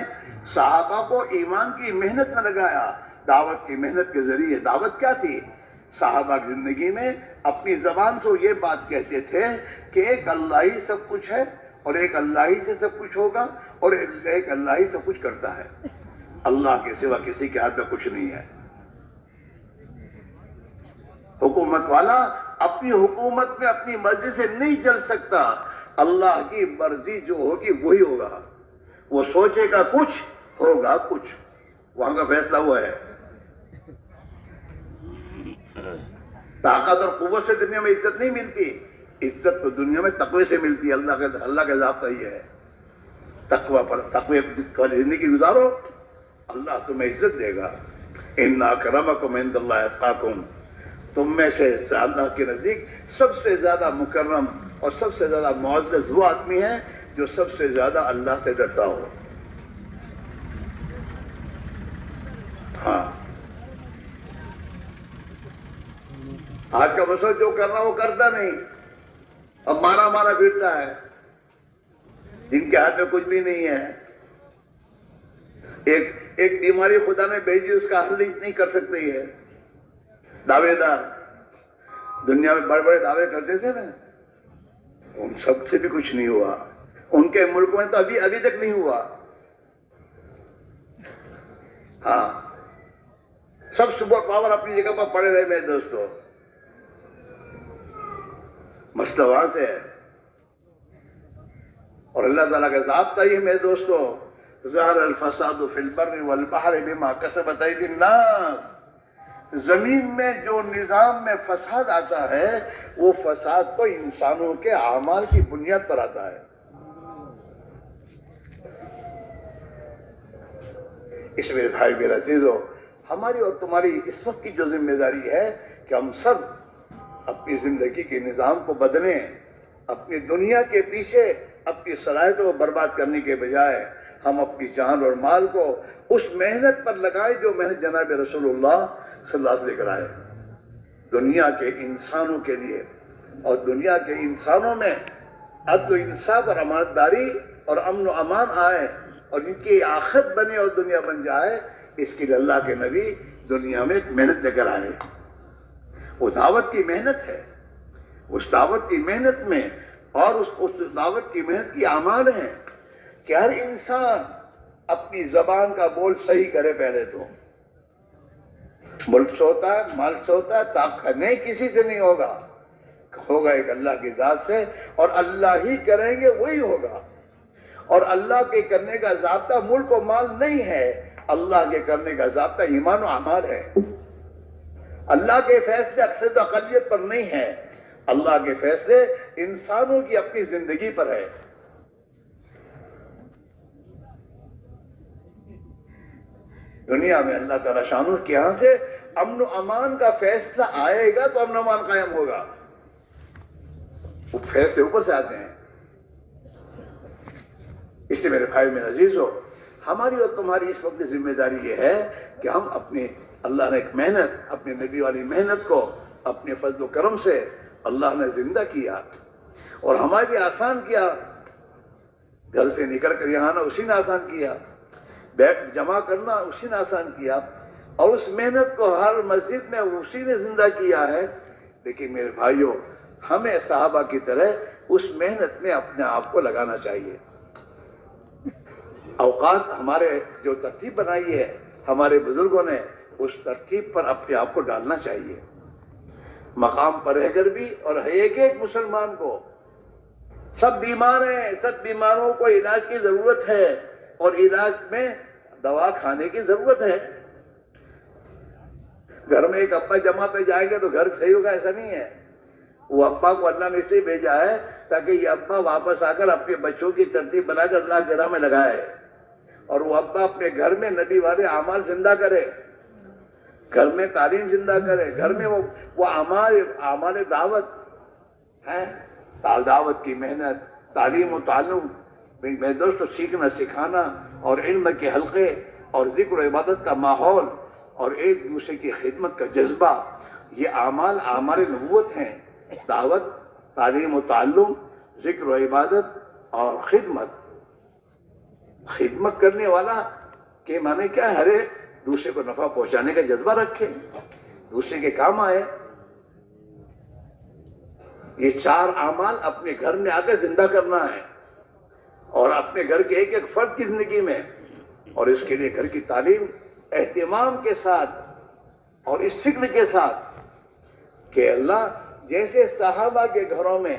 Speaker 1: صحابہ کو ایمان کی محنت میں لگایا. دعوت کی محنت کے ذریعے. دعوت کیا تھی؟ صحابہ کی زندگی میں اپنی زبان سے یہ بات کہتے تھے کہ ایک اللہ ہی سب کچھ ہے اور ایک اللہ ہی سے سب کچھ ہوگا اور ایک اللہ ہی سب کچھ کرتا ہے. اللہ کے سوا کسی کے ہاتھ میں کچھ نہیں ہے. حکومت والا اپنی حکومت میں اپنی مرضی سے نہیں چل سکتا. اللہ کی مرضی جو ہوگی وہی ہوگا. وہ سوچے گا کچھ ہوگا کچھ. وہاں کا فیصلہ وہ ہے. طاقت اور قوت سے دنیا میں عزت نہیں ملتی. عزت تو دنیا میں تقوی سے ملتی ہے. اللہ کا ضابطہ یہ ہے. تقوی والی زندگی گزارو اللہ تمہیں عزت دے گا. ان اکرمکم عند اللہ اتقاکم. تم میں سے اللہ کے نزدیک سب سے زیادہ مکرم اور سب سے زیادہ معزز وہ آدمی ہے جو سب سے زیادہ اللہ سے ڈرتا ہو. ہاں آج کا مسئلہ جو کرنا وہ کرتا نہیں. اب مارا پھرتا ہے. جن کے ہاتھ میں کچھ بھی نہیں ہے. ایک بیماری خدا نے بھیجی اس کا حل نہیں کر سکتے. ہے دعوے دار دنیا میں بڑے بڑے دعوے کرتے تھے نا, ان سب سے بھی کچھ نہیں ہوا. ان کے ملک میں تو ابھی تک نہیں ہوا. ہاں سب سپر پاور اپنی جگہ پر پڑے رہے میرے دوستوں. مسئلہ وہاں سے ہے. اور اللہ تعالیٰ کا ضابطہ یہ میرے دوستوں, ظہر الفساد فی البر والبحر بما کسبت ایدی الناس. زمین میں جو نظام میں فساد آتا ہے وہ فساد تو انسانوں کے اعمال کی بنیاد پر آتا ہے. اس میرے بھائی میرے عزیزو, ہماری اور تمہاری اس وقت کی جو ذمہ داری ہے کہ ہم سب اپنی زندگی کے نظام کو بدلیں. اپنی دنیا کے پیچھے اپنی صلاحیتوں کو برباد کرنے کے بجائے ہم اپنی جان اور مال کو اس محنت پر لگائے جو محنت جناب رسول اللہ صلی اللہ علیہ وسلم لے کر آئے. دنیا کے انسانوں کے لیے اور دنیا کے انسانوں میں عدل و انصاف اور امانتداری اور امن و امان آئے اور ان کی آخرت بنے اور دنیا بن جائے، اس کے لیے اللہ کے نبی دنیا میں ایک محنت لے کر آئے. وہ دعوت کی محنت ہے. اس دعوت کی محنت میں اور اس دعوت کی محنت کی اعمال ہیں کہ ہر انسان اپنی زبان کا بول صحیح کرے. پہلے تو ملک سے ہوتا ہے، مال سے ہوتا ہے، طاقت نہیں، کسی سے نہیں ہوگا. ہوگا ایک اللہ کی ذات سے، اور اللہ ہی کریں گے وہی ہوگا. اور اللہ کے کرنے کا ضابطہ ملک و مال نہیں ہے، اللہ کے کرنے کا ضابطہ ایمان و اعمال ہے. اللہ کے فیصلے اکثریت و اقلیت پر نہیں ہے، اللہ کے فیصلے انسانوں کی اپنی زندگی پر ہے. دنیا میں اللہ تعالیٰ شانہ کے یہاں سے امن و امان کا فیصلہ آئے گا تو امن و امان قائم ہوگا. وہ فیصلے اوپر سے آتے ہیں. اس لیے میرے بھائی میں عزیزو، ہماری اور تمہاری اس وقت ذمہ داری یہ ہے کہ ہم اپنی اللہ نے ایک محنت، اپنے نبی والی محنت کو اپنے فضل و کرم سے اللہ نے زندہ کیا اور ہمارے لیے آسان کیا. گھر سے نکل کر یہاں آنا اسی نے آسان کیا، بیٹھ جمع کرنا اسی نے آسان کیا، اور اس محنت کو ہر مسجد میں اسی نے زندہ کیا ہے. لیکن میرے بھائیوں، ہمیں صحابہ کی طرح اس محنت میں اپنے آپ کو لگانا چاہیے. اوقات ہمارے جو ترتیب بنائی ہے ہمارے بزرگوں نے، اس ترتیب پر اپنے آپ کو ڈالنا چاہیے. مقام پر رہ کر بھی، اور ایک ایک مسلمان کو، سب بیمار ہیں، سب بیماروں کو علاج کی ضرورت ہے، اور علاج میں دوا کھانے کی ضرورت ہے. گھر میں ایک ابا جمع پہ جائیں گے تو گھر صحیح ہوگا ایسا نہیں ہے. وہ ابا کو اللہ نے اس لیے بھیجا ہے تاکہ یہ ابا واپس آ کر اپنے بچوں کی ترتیب بنا کر اللہ کے راہ میں لگائے، اور وہ ابا اپنے گھر میں نبی والے اعمال زندہ کرے، گھر میں تعلیم زندہ کرے، گھر میں وہ اعمال دعوت ہے، دعوت کی محنت، تعلیم و تعلم میں دوستو سیکھنا سکھانا اور علم کے حلقے اور ذکر و عبادت کا ماحول اور ایک دوسرے کی خدمت کا جذبہ، یہ اعمال نبوت ہیں. دعوت، تعلیم و تعلم، ذکر و عبادت اور خدمت کرنے والا کے معنی کیا ہے؟ ہر ایک دوسرے کو نفع پہنچانے کا جذبہ رکھے، دوسرے کے کام آئے. یہ چار اعمال اپنے گھر میں آ کے زندہ کرنا ہے، اور اپنے گھر کے ایک ایک فرد کی زندگی میں. اور اس کے لیے گھر کی تعلیم اہتمام کے ساتھ اور اس فکر کے ساتھ کہ اللہ جیسے صحابہ کے گھروں میں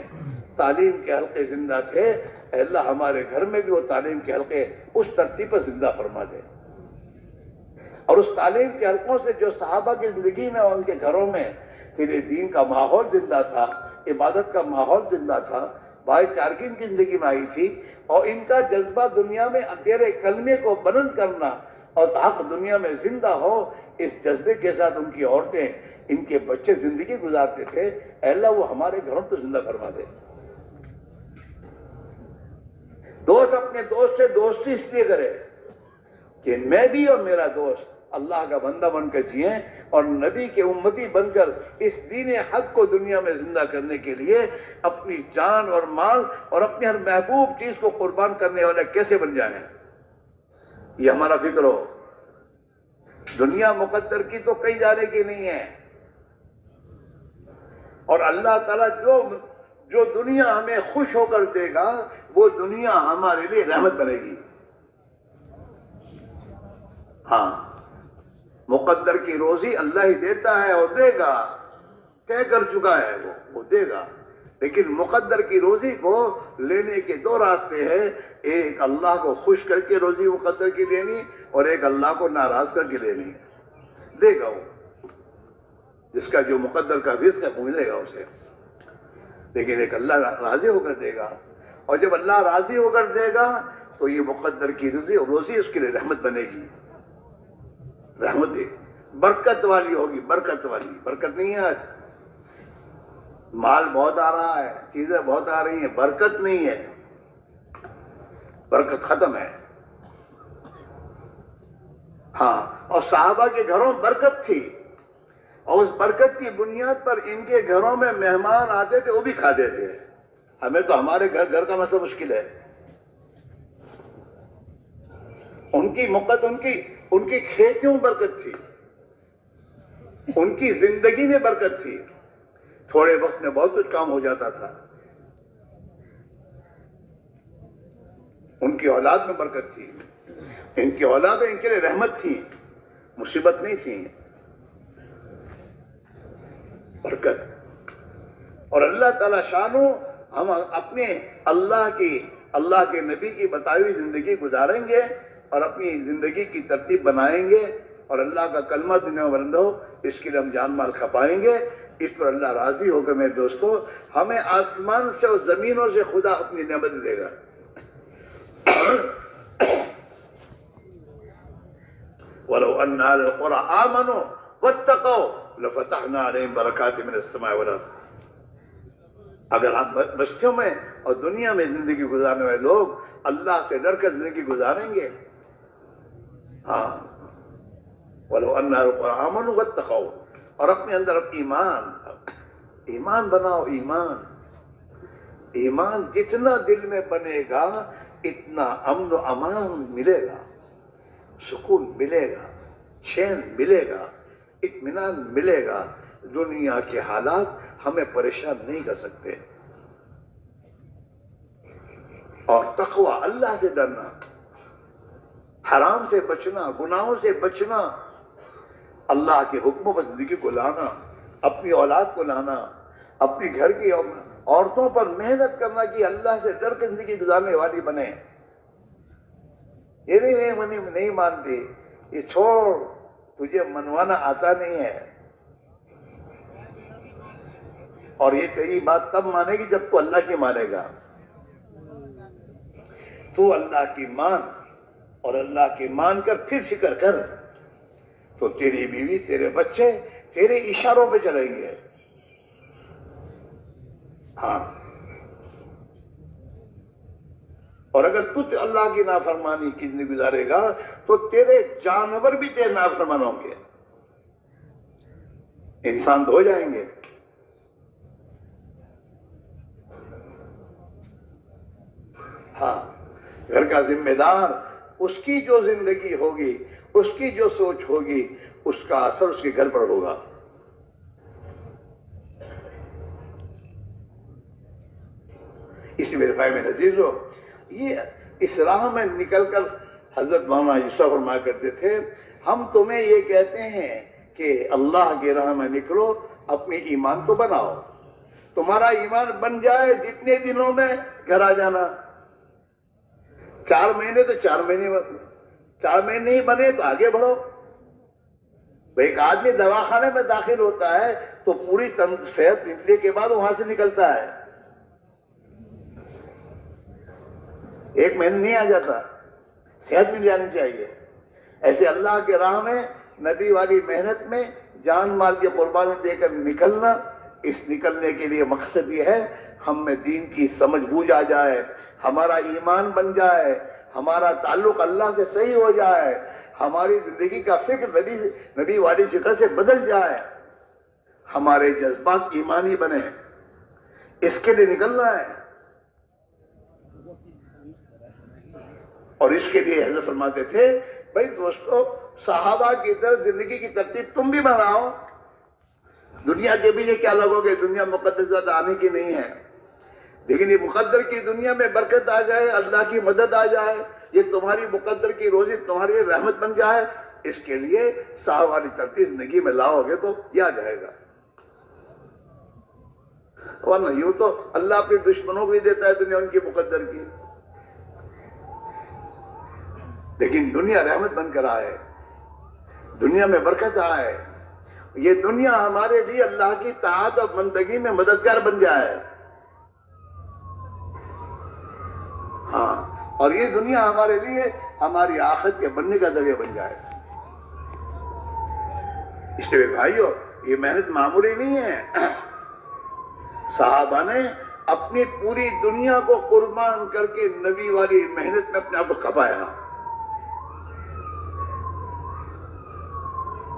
Speaker 1: تعلیم کے حلقے زندہ تھے، اللہ ہمارے گھر میں بھی وہ تعلیم کے حلقے اس ترتیب پر زندہ فرما دے. اور اس تعلیم کے حلقوں سے جو صحابہ کی زندگی میں اور ان کے گھروں میں تیرے دین کا ماحول زندہ تھا، عبادت کا ماحول زندہ تھا، بھائی چارگین کی زندگی میں آئی تھی، اور ان کا جذبہ دنیا میں تیرے کلمے کو بلند کرنا اور حق دنیا میں زندہ ہو، اس جذبے کے ساتھ ان کی عورتیں، ان کے بچے زندگی گزارتے تھے. اے اللہ وہ ہمارے گھروں تو زندہ فرما دے. دوست اپنے دوست سے دوستی اس لیے کرے کہ میں بھی اور میرا دوست اللہ کا بندہ بن کر جئیں اور نبی کے امتی بن کر اس دین حق کو دنیا میں زندہ کرنے کے لیے اپنی جان اور مال اور اپنی ہر محبوب چیز کو قربان کرنے والے کیسے بن جائیں. یہ ہمارا فکر ہو. دنیا مقدر کی تو کہیں جانے کی نہیں ہے، اور اللہ تعالیٰ جو دنیا ہمیں خوش ہو کر دے گا وہ دنیا ہمارے لیے رحمت بنے گی. ہاں، مقدر کی روزی اللہ ہی دیتا ہے اور دے گا، طے کر چکا ہے وہ دے گا. لیکن مقدر کی روزی کو لینے کے دو راستے ہیں، ایک اللہ کو خوش کر کے روزی مقدر کی لینی، اور ایک اللہ کو ناراض کر کے لینی. دے گا وہ، جس کا جو مقدر کا رزق ہے وہ ملے گا اسے. لیکن ایک اللہ راضی ہو کر دے گا، اور جب اللہ راضی ہو کر دے گا تو یہ مقدر کی روزی اس کے لیے رحمت بنے گی. رحمت برکت والی ہوگی، برکت والی. برکت نہیں ہے، مال بہت آ رہا ہے، چیزیں بہت آ رہی ہیں، برکت نہیں ہے، برکت ختم ہے. ہاں، اور صحابہ کے گھروں برکت تھی، اور اس برکت کی بنیاد پر ان کے گھروں میں مہمان آتے تھے، وہ بھی کھاتے تھے. ہمیں تو ہمارے گھر کا مسئلہ مشکل ہے. ان کی کھیتیوں میں برکت تھی، ان کی زندگی میں برکت تھی. تھوڑے وقت میں بہت کچھ کام ہو جاتا تھا. ان کی اولاد میں برکت تھی. ان کی اولاد ان کے لیے رحمت تھی، مصیبت نہیں تھی، برکت. اور اللہ تعالی شانو ہم اپنے اللہ کے نبی کی بتائی ہوئی زندگی گزاریں گے اور اپنی زندگی کی ترتیب بنائیں گے اور اللہ کا کلمہ دنیا میں بلند ہو، اس کے لیے ہم جان مال کھپائیں گے. اس پر اللہ راضی ہو کر میرے دوستو ہمیں آسمان سے اور زمینوں سے خدا اپنی نعمت دے گا. وَلَوْ أَنَّ أَهْلَ الْقُرَىٰ آمَنُوا وَاتَّقَوْا لَفَتَحْنَا عَلَيْهِمْ بَرَكَاتٍ مِنَ السَّمَاءِ وَالْأَرْضِ. اگر ہم بستیوں میں اور دنیا میں زندگی گزارنے والے لوگ اللہ سے ڈر کر زندگی گزاریں گے، ہاں وَلَوْ أَنَّ أَهْلَ الْقُرَىٰ آمَنُوا وَاتَّقَوْا، اور اپنے اندر ایمان بناؤ. ایمان جتنا دل میں بنے گا اتنا امن و امان ملے گا، سکون ملے گا، چین ملے گا، اطمینان ملے گا. دنیا کے حالات ہمیں پریشان نہیں کر سکتے. اور تقوی، اللہ سے ڈرنا، حرام سے بچنا، گناہوں سے بچنا، اللہ کے حکموں پر زندگی کو لانا، اپنی اولاد کو لانا، اپنی گھر کی عورتوں پر محنت کرنا کہ اللہ سے ڈر کے زندگی گزارنے والی بنے. یہ نہیں مانتی، یہ چھوڑ، تجھے منوانا آتا نہیں ہے. اور یہ تیری بات تب مانے گی جب تو اللہ کی مانے گا. تو اللہ کی مان اور اللہ کی مان کر پھر فکر کر تو تیری بیوی، تیرے بچے تیرے اشاروں پہ چلیں گے. ہاں، اور اگر تو اللہ کی نافرمانی کی زندگی گزارے گا تو تیرے جانور بھی تیرے نافرمان ہوں گے. انسان تو ہو جائیں گے. ہاں، گھر کا ذمہ دار، اس کی جو زندگی ہوگی، اس کی جو سوچ ہوگی، اس کا اثر اس کے گھر پر ہوگا. اسی میرے بھائی میں عزیزو، یہ اس راہ میں نکل کر حضرت مولانا یوسف فرمایا کرتے تھے، ہم تمہیں یہ کہتے ہیں کہ اللہ کی راہ میں نکلو، اپنے ایمان کو بناؤ. تمہارا ایمان بن جائے جتنے دنوں میں گھر آ جانا. 4 مہینے تو 4 مہینے نہیں بنے تو آگے بڑھو. ایک آدمی دواخانے میں داخل ہوتا ہے تو پوری صحت نکلنے کے بعد وہاں سے نکلتا ہے. 1 مہینے نہیں آ جاتا، صحت مل جانی چاہیے. ایسے اللہ کے راہ میں نبی والی محنت میں جان مال کی قربانی دے کر نکلنا. اس نکلنے کے لیے مقصد یہ ہے ہم میں دین کی سمجھ بوجھ آ جائے، ہمارا ایمان بن جائے، ہمارا تعلق اللہ سے صحیح ہو جائے، ہماری زندگی کا فکر نبی والی فکر سے بدل جائے، ہمارے جذبات ایمانی بنے. اس کے لیے نکلنا ہے. اور اس کے لیے حضرت فرماتے تھے، بھائی دوستو، صحابہ کی طرح زندگی کی ترتیب تم بھی بناؤ. دنیا کے پیچھے کیا لگو گے؟ دنیا مقدس آنے کی نہیں ہے، لیکن یہ مقدر کی دنیا میں برکت آ جائے، اللہ کی مدد آ جائے، یہ تمہاری مقدر کی روزی تمہاری رحمت بن جائے. اس کے لیے صحابہ والی ترتیب زندگی میں لاؤ گے تو یہ آ جائے گا. ورنہ یوں تو اللہ اپنے دشمنوں کو بھی دیتا ہے دنیا ان کی مقدر کی. لیکن دنیا رحمت بن کر آئے، دنیا میں برکت آئے، یہ دنیا ہمارے لیے اللہ کی طاعت اور بندگی میں مددگار بن جائے. ہاں، اور یہ دنیا ہمارے لیے ہماری آخرت کے بننے کا ذریعہ بن جائے. اس لیے بھائیو، یہ محنت معمولی نہیں ہے. صحابہ نے اپنی پوری دنیا کو قربان کر کے نبی والی محنت میں اپنے آپ کو کھپایا.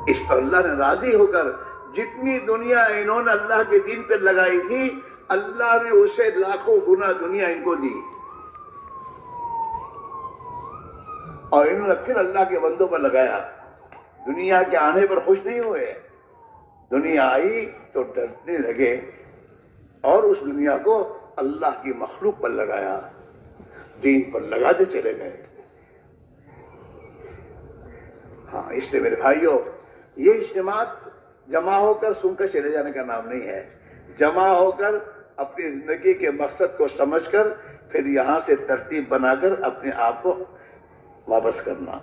Speaker 1: اس پر اللہ نے راضی ہو کر جتنی دنیا انہوں نے اللہ کے دین پر لگائی تھی اللہ نے اسے لاکھوں گنا دنیا ان کو دی، اور انہوں نے پھر اللہ کے بندوں پر لگایا۔ دنیا کے آنے پر خوش نہیں ہوئے، دنیا آئی تو ڈرنے لگے اور اس دنیا کو اللہ کی مخلوق پر لگایا، دین پر لگاتے چلے گئے۔ ہاں، اس لیے میرے بھائیوں، یہ اجتماع جمع ہو کر سن کر چلے جانے کا نام نہیں ہے، جمع ہو کر اپنی زندگی کے مقصد کو سمجھ کر پھر یہاں سے ترتیب بنا کر اپنے آپ کو واپس کرنا۔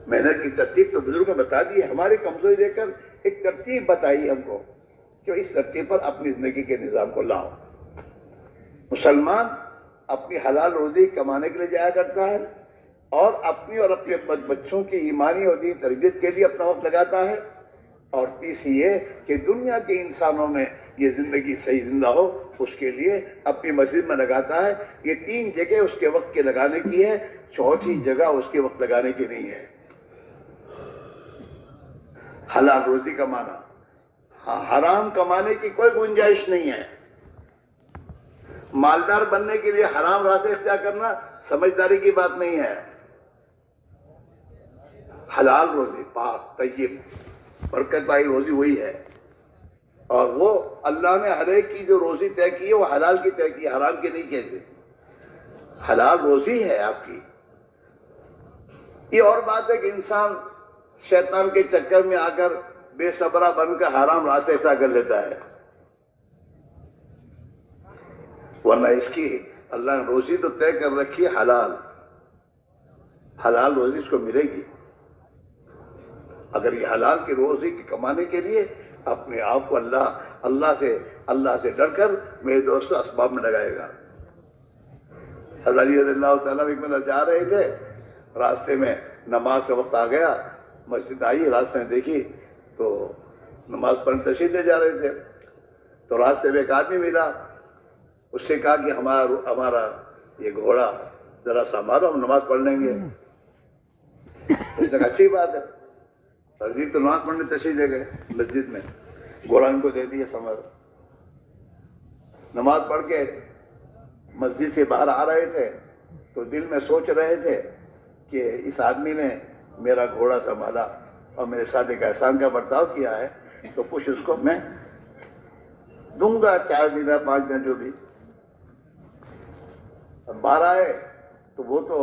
Speaker 1: محنت کی ترتیب تو بزرگوں نے بتا دی ہے، ہماری کمزوری دیکھ کر ایک ترتیب بتائی ہم کو کہ اس ترتیب پر اپنی زندگی کے نظام کو لاؤ۔ مسلمان اپنی حلال روزی کمانے کے لیے جایا کرتا ہے اور اپنی اور اپنے بچوں کی ایمانی اور دینی تربیت کے لیے اپنا وقت لگاتا ہے، اور تیسری یہ کہ دنیا کے انسانوں میں یہ زندگی صحیح زندہ ہو اس کے لیے اپنی مسجد میں لگاتا ہے۔ یہ تین جگہ اس کے وقت کے لگانے کی ہے، چوتھی جگہ اس کے وقت لگانے کی نہیں ہے۔ حلال روزی کمانا، ہاں، حرام کمانے کی کوئی گنجائش نہیں ہے۔ مالدار بننے کے لیے حرام راستے اختیار کرنا سمجھداری کی بات نہیں ہے۔ حلال روزی، پاک طیب برکت والی روزی وہی ہے، اور وہ اللہ نے ہر ایک کی جو روزی طے کی ہے وہ حلال کی طے کی ہے، حرام کی نہیں کہتے۔ حلال روزی ہے آپ کی۔ یہ اور بات ہے کہ انسان شیطان کے چکر میں آ کر بے صبرا بن کر حرام راستے اختیار کر لیتا ہے، ورنہ اس کی اللہ نے روزی تو طے کر رکھی ہے، حلال حلال روزی اس کو ملے گی۔ اگر یہ حلال کی روزی کی کمانے کے لیے اپنے آپ کو اللہ سے ڈر کر میرے دوستو اسباب میں لگائے گا۔ حضرت علی رضی اللہ تعالیٰ ایک مرتبہ جا رہے تھے، راستے میں نماز کا وقت آ گیا، مسجد آئی، راستے میں دیکھی تو نماز پڑھنے تشریف لے جا رہے تھے، تو راستے میں ایک آدمی ملا، اس سے کہا کہ ہمارا یہ گھوڑا ذرا سنبھالو، ہم نماز پڑھ لیں گے۔ اس نے کہا اچھی بات ہے، حضرت تو نماز پڑھنے تشریف لے گئے مسجد میں، گھوڑا ان کو دے دیا سنبھال۔ نماز پڑھ کے مسجد سے باہر آ رہے تھے تو دل میں سوچ رہے تھے کہ اس آدمی نے میرا گھوڑا سنبھالا اور میرے ساتھ ایک احسان کا برتاؤ کیا ہے، تو کچھ اس کو میں دوں گا، 4 دن 5 دن جو بھی۔ اب باہر آئے تو وہ تو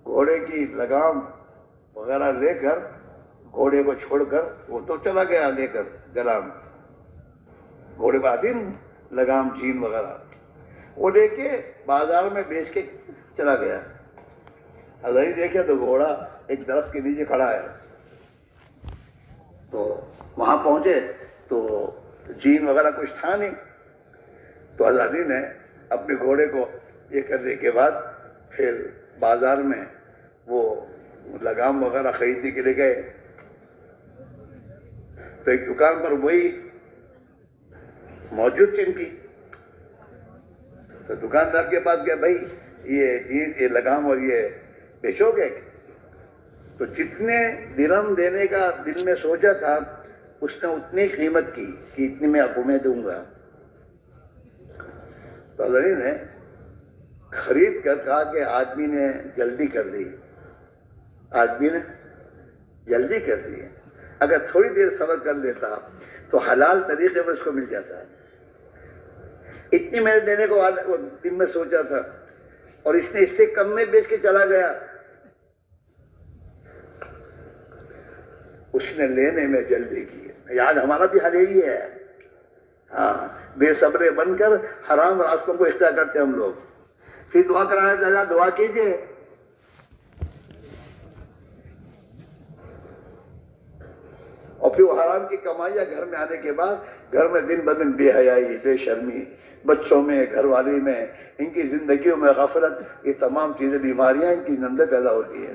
Speaker 1: گھوڑے کی لگام وغیرہ لے کر، گھوڑے کو چھوڑ کر وہ تو چلا گیا لے کر گلام، گھوڑے کا دن لگام جین وغیرہ وہ لے کے بازار میں بیچ کے چلا گیا۔ حضرت دیکھے تو گھوڑا ایک درخت کے نیچے کھڑا ہے، تو وہاں پہنچے تو جین وغیرہ کچھ تھا نہیں، تو حضرت نے اپنے گھوڑے کو یہ کرنے کے بعد پھر بازار میں وہ لگام وغیرہ خریدنے کے لیے گئے، تو ایک دکان پر وہی موجود تھی ان کی، تو دکاندار کے پاس گیا، بھائی یہ لگام اور یہ بیچو گے؟ تو جتنے درہم دینے کا دل میں سوچا تھا اس نے اتنی قیمت کی کہ اتنی میں آپ کو میں دوں گا۔ تو حضرت نے خرید کر کہا کہ آدمی نے جلدی کر دی، آدمی نے جلدی کر دی، اگر تھوڑی دیر صبر کر لیتا تو حلال طریقے پر اس کو مل جاتا ہے۔ اتنی میں دینے کو دل میں سوچا تھا اور اس نے اس سے کم میں بیچ کے چلا گیا، اس نے لینے میں جلدی کی۔ آج ہمارا بھی حال یہی ہے، ہاں، بے صبرے بن کر حرام راستوں کو اختیار کرتے ہم لوگ۔ پھر دعا کرانا چاہتا، دعا کیجئے، اور پھر وہ حرام کی کمائیاں گھر میں آنے کے بعد گھر میں دن بدن بے حیائی، بے شرمی، بچوں میں، گھر والی میں، ان کی زندگیوں میں غفلت، یہ تمام چیزیں بیماریاں ان کی اندر پیدا ہوتی ہیں۔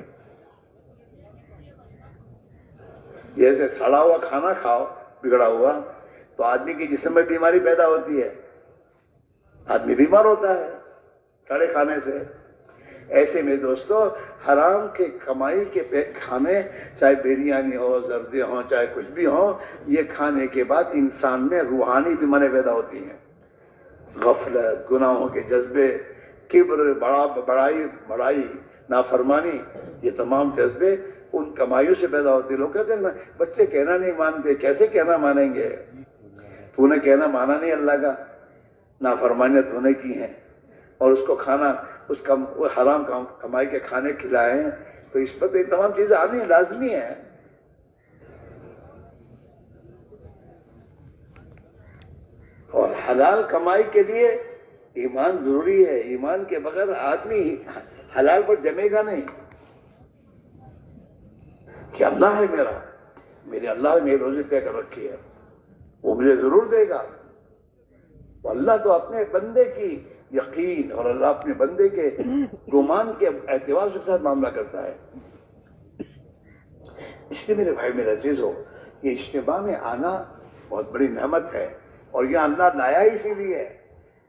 Speaker 1: جیسے سڑا ہوا کھانا کھاؤ بگڑا ہوا تو آدمی کی جسم میں بیماری پیدا ہوتی ہے، آدمی بیمار ہوتا ہے سڑے کھانے سے۔ ایسے میں دوستو حرام کے کمائی کے کھانے، چاہے بریانی ہو، زردے ہوں، چاہے کچھ بھی ہو، یہ کھانے کے بعد انسان میں روحانی بیماریاں پیدا ہوتی ہیں، غفلت، گناہوں کے جذبے، کبر، بڑائی، نافرمانی، یہ تمام جذبے ان کمائیوں سے پیدا ہوتے ہیں۔ لوگ کہتے ہیں بچے کہنا نہیں مانتے، کیسے کہنا مانیں گے؟ تو نے کہنا مانا نہیں اللہ کا، نافرمانیت تو نے کی ہیں، اور اس کو کھانا، اس کا حرام کمائی کے کھانے کھلائے ہیں، تو اس پر تو یہ تمام چیزیں آنی لازمی ہیں۔ اور حلال کمائی کے لیے ایمان ضروری ہے، ایمان کے بغیر آدمی حلال پر جمے گا نہیں کہ اللہ ہے میرے اللہ نے میری روزی طے کر رکھی ہے، وہ مجھے ضرور دے گا۔ تو اللہ تو اپنے بندے کی یقین اور اللہ اپنے بندے کے گمان کے اعتبار کے ساتھ معاملہ کرتا ہے۔ اس لیے میرے بھائی میرے عزیزو، یہ اجتماع میں آنا بہت بڑی نعمت ہے، اور یہ اللہ لایا اسی لیے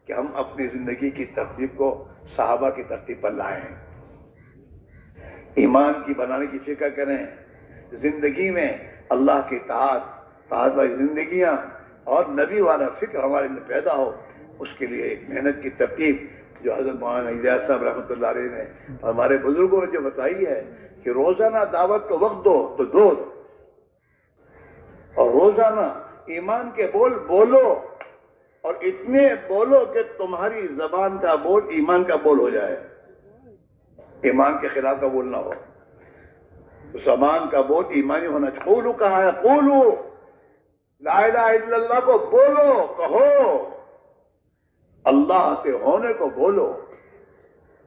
Speaker 1: کہ ہم اپنی زندگی کی ترتیب کو صحابہ کی ترتیب پر لائیں، ایمان کی بنانے کی فکر کریں، زندگی میں اللہ کی طاعت والی زندگیاں اور نبی والا فکر ہمارے اندر پیدا ہو، اس کے لیے ایک محنت کی ترتیب جو حضرت مولانا الیاس صاحب رحمۃ اللہ علیہ نے اور ہمارے بزرگوں نے جو بتائی ہے کہ روزانہ دعوت کو وقت دو تو دو، اور روزانہ ایمان کے بول بولو، اور اتنے بولو کہ تمہاری زبان کا بول ایمان کا بول ہو جائے، ایمان کے خلاف کا بول نہ ہو، زبان کا بول ایمانی ہونا چاہیے۔ قولو کہا ہے، قولو لا الہ الا اللہ کو بولو، کہو، اللہ سے ہونے کو بولو۔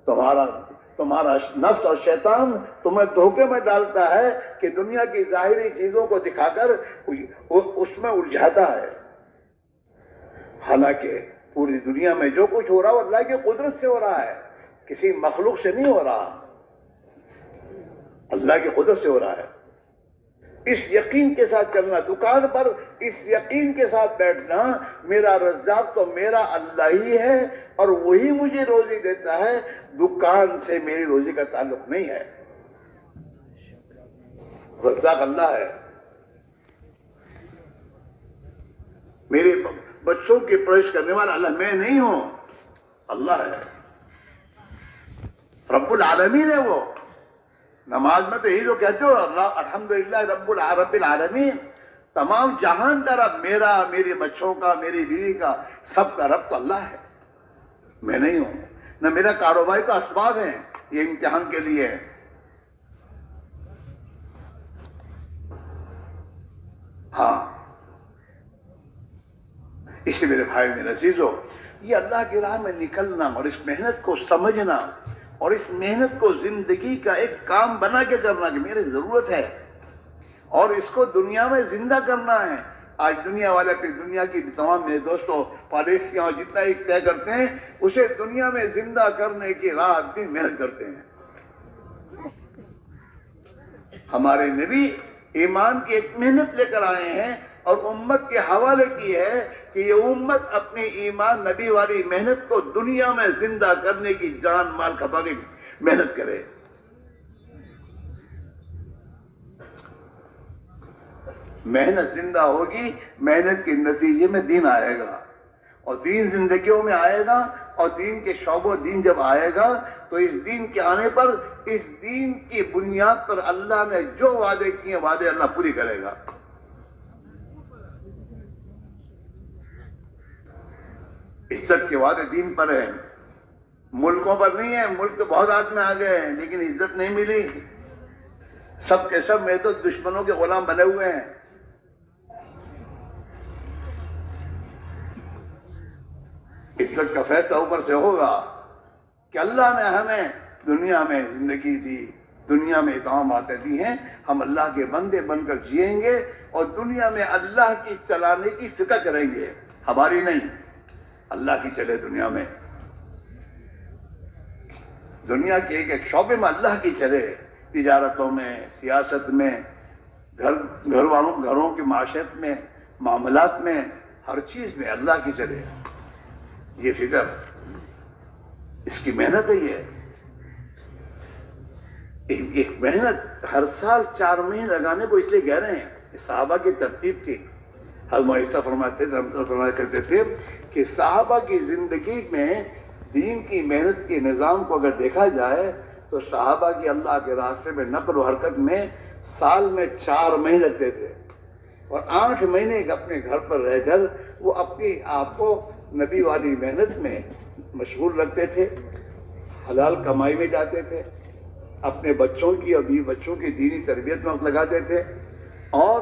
Speaker 1: تمہارا نفس اور شیطان تمہیں دھوکے میں ڈالتا ہے کہ دنیا کی ظاہری چیزوں کو دکھا کر اس میں الجھاتا ہے، حالانکہ پوری دنیا میں جو کچھ ہو رہا ہے وہ اللہ کی قدرت سے ہو رہا ہے، کسی مخلوق سے نہیں ہو رہا، اللہ کی قدرت سے ہو رہا ہے۔ اس یقین کے ساتھ چلنا، دکان پر اس یقین کے ساتھ بیٹھنا، میرا رزاق تو میرا اللہ ہی ہے اور وہی مجھے روزی دیتا ہے، دکان سے میری روزی کا تعلق نہیں ہے، رزاق اللہ ہے۔ میرے بچوں کی پرورش کرنے والا اللہ، میں نہیں ہوں، اللہ ہے، رب العالمین ہے وہ۔ نماز میں تو یہی جو کہتے ہو، الحمدللہ رب العالمین، تمام جہان کا رب، میرا، میرے بچوں کا، میری بیوی کا، سب کا رب تو اللہ ہے، میں نہیں ہوں۔ نہ میرا کاروباری تو اسباب ہیں یہ امتحان کے لیے، ہاں۔ اس لیے میرے بھائی میرے عزیزو، یہ اللہ کی راہ میں نکلنا اور اس محنت کو سمجھنا اور اس محنت کو زندگی کا ایک کام بنا کے کرنا کہ میری ضرورت ہے، اور اس کو دنیا میں زندہ کرنا ہے۔ آج دنیا والے اپنی دنیا کی تمام میرے دوستوں پالیسیاں اور جتنا ایک طے کرتے ہیں، اسے دنیا میں زندہ کرنے کی رات دن محنت کرتے ہیں۔ ہمارے نبی ایمان کی ایک محنت لے کر آئے ہیں اور امت کے حوالے کی ہے کہ یہ امت اپنی ایمان نبی والی محنت کو دنیا میں زندہ کرنے کی جان مال کھپا کے محنت کرے۔ محنت زندہ ہوگی، محنت کے نتیجے میں دین آئے گا، اور دین زندگیوں میں آئے گا، اور دین کے شعبوں دین جب آئے گا تو اس دین کے آنے پر اس دین کی بنیاد پر اللہ نے جو وعدے کیے وعدے اللہ پوری کرے گا۔ عزت کے وعدے دین پر ہیں، ملکوں پر نہیں ہیں۔ ملک تو بہت ہاتھ میں آ گئے ہیں لیکن عزت نہیں ملی، سب کے سب میرے تو دشمنوں کے غلام بنے ہوئے ہیں۔ عزت کا فیصلہ اوپر سے ہوگا کہ اللہ نے ہمیں دنیا میں زندگی دی، دنیا میں تمام باتیں دی ہیں، ہم اللہ کے بندے بن کر جیئیں گے اور دنیا میں اللہ کی چلانے کی فکر کریں گے، ہماری نہیں، اللہ کی چلے دنیا میں، دنیا کے ایک ایک شعبے میں اللہ کی چلے، تجارتوں میں، سیاست میں، گھروں کی معاشرت میں، معاملات میں، ہر چیز میں اللہ کی چلے، یہ فکر، اس کی محنت ہے یہ۔ ایک محنت ہر سال 4 مہینے لگانے کو اس لیے کہہ رہے ہیں، صحابہ کی ترتیب تھی۔ حضرت معیسہ فرماتے فرمایا کرتے تھے کہ صحابہ کی زندگی میں دین کی محنت کے نظام کو اگر دیکھا جائے تو صحابہ کی اللہ کے راستے میں نقل و حرکت میں سال میں 4 مہینے لگتے تھے، اور 8 مہینے اپنے گھر پر رہ کر وہ اپنی آپ کو نبی والی محنت میں مشغول رکھتے تھے، حلال کمائی میں جاتے تھے، اپنے بچوں کی اور بیوی بچوں کی دینی تربیت میں وقت لگاتے تھے، اور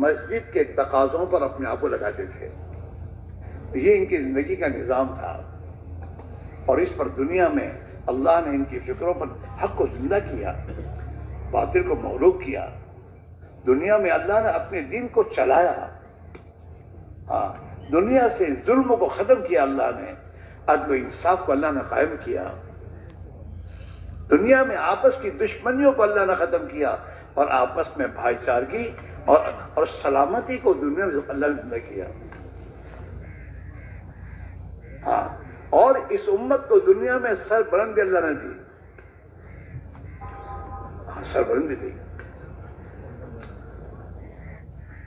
Speaker 1: مسجد کے تقاضوں پر اپنے آپ کو لگاتے تھے۔ یہ ان کی زندگی کا نظام تھا، اور اس پر دنیا میں اللہ نے ان کی فکروں پر حق کو زندہ کیا، باطل کو مغلوب کیا۔ دنیا میں اللہ نے اپنے دین کو چلایا، ہاں، دنیا سے ظلم کو ختم کیا، اللہ نے عدل و انصاف کو اللہ نے قائم کیا، دنیا میں آپس کی دشمنیوں کو اللہ نے ختم کیا، اور آپس میں بھائی چارگی اور سلامتی کو دنیا میں اللہ نے زندہ کیا۔ ہاں، اور اس امت کو دنیا میں سربلندی اللہ نے دی، ہاں، سربلندی دی۔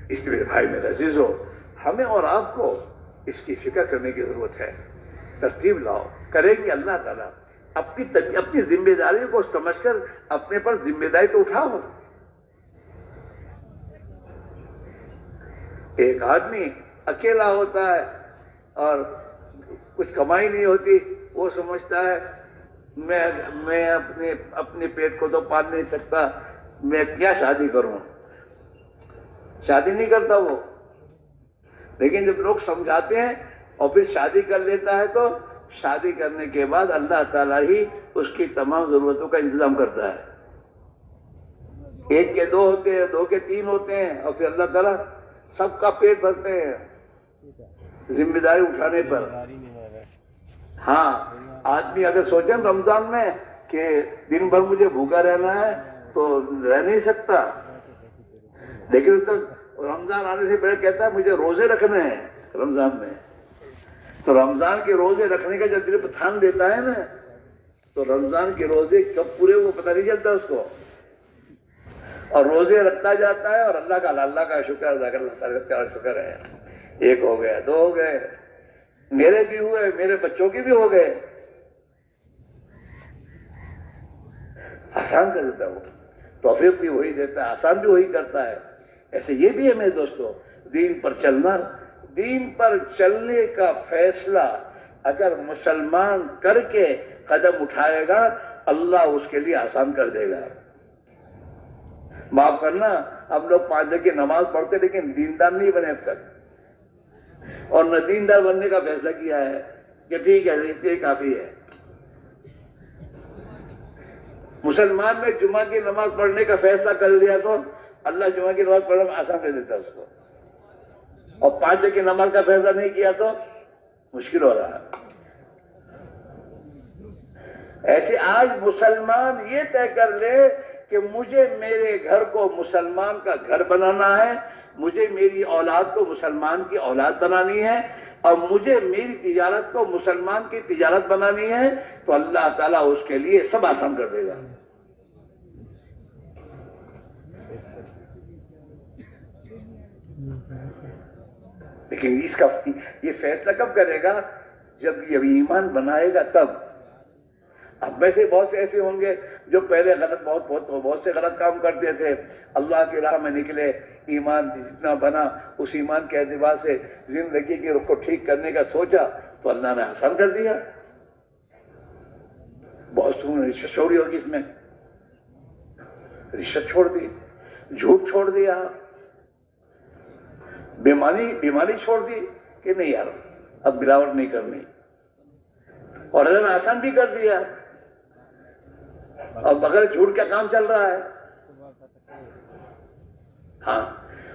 Speaker 1: اس لیے میرے بھائی میرے عزیزو، ہمیں اور آپ کو اس کی فکر کرنے کی ضرورت ہے۔ ترتیب لاؤ، کریں گے اللہ تعالیٰ۔ اپنی ذمہ داری کو سمجھ کر اپنے پر ذمہ داری تو اٹھاؤ۔ ایک آدمی اکیلا ہوتا ہے اور کچھ کمائی نہیں ہوتی، وہ سمجھتا ہے میں اپنے پیٹ کو تو پال نہیں سکتا، میں کیا شادی کروں، شادی نہیں کرتا وہ۔ لیکن جب لوگ سمجھاتے ہیں اور پھر شادی کر لیتا ہے تو شادی کرنے کے بعد اللہ تعالیٰ ہی اس کی تمام ضرورتوں کا انتظام کرتا ہے۔ 1 کے 2 ہوتے ہیں، 2 کے 3 ہوتے ہیں، اور پھر اللہ تعالیٰ سب کا پیٹ بھرتے ہیں ذمہ داری اٹھانے پر۔ ہاں، آدمی اگر سوچیں رمضان میں کہ دن بھر مجھے بھوکا رہنا ہے تو رہ نہیں سکتا، لیکن اس رمضان آنے سے پہلے کہتا ہے مجھے روزے رکھنے ہیں رمضان میں، تو رمضان کے روزے رکھنے کا جب دل پہ ٹھان لیتا ہے نا، تو رمضان کے روزے کب پورے وہ پتہ نہیں چلتا اس کو، اور روزے رکھتا جاتا ہے، اور اللہ کا شکر ادا کر، اللہ کا شکر ہے، 1 ہو گیا، 2 ہو گئے، میرے بھی ہوئے، میرے بچوں کے بھی ہو گئے۔ آسان کر دیتا ہے وہ، توفیق بھی وہی دیتا ہے، آسان بھی وہی کرتا ہے۔ ایسے یہ بھی ہے میرے دوستو، دین پر چلنا، دین پر چلنے کا فیصلہ اگر مسلمان کر کے قدم اٹھائے گا، اللہ اس کے لیے آسان کر دے گا۔ معاف کرنا، ہم لوگ 5 وقت کی نماز پڑھتے لیکن دیندار نہیں بنے اب تک، اور نہ دیندار بننے کا فیصلہ کیا ہے کہ ٹھیک ہے اتنے کافی ہے۔ مسلمان نے جمعہ کی نماز پڑھنے کا فیصلہ کر لیا تو اللہ جمعہ کی نماز پڑھنا آسان کر دیتا ہے اس کو، اور 5 وقت کی نماز کا فیصلہ نہیں کیا تو مشکل ہو رہا ہے۔ ایسے آج مسلمان یہ طے کر لے کہ مجھے میرے گھر کو مسلمان کا گھر بنانا ہے، مجھے میری اولاد کو مسلمان کی اولاد بنانی ہے، اور مجھے میری تجارت کو مسلمان کی تجارت بنانی ہے، تو اللہ تعالیٰ اس کے لیے سب آسان کر دے گا۔ لیکن یہ فیصلہ کب کرے گا؟ جب یہ ایمان بنائے گا تب۔ اب میں سے بہت سے ایسے ہوں گے جو پہلے بہت سے غلط کام کرتے تھے، اللہ کی راہ میں نکلے، ایمان جتنا بنا اس ایمان کے اعتبار سے زندگی کی رخ کو ٹھیک کرنے کا سوچا تو اللہ نے آسان کر دیا۔ بہت سو رشوت چھوڑی ہوگی، اس میں رشوت چھوڑ دی، جھوٹ چھوڑ دیا، بیماری چھوڑ دی کہ نہیں یار اب ملاوٹ نہیں کرنی، اور اللہ نے آسان بھی کر دیا، اور بغیر جھوٹ کا کام چل رہا ہے۔ ہاں،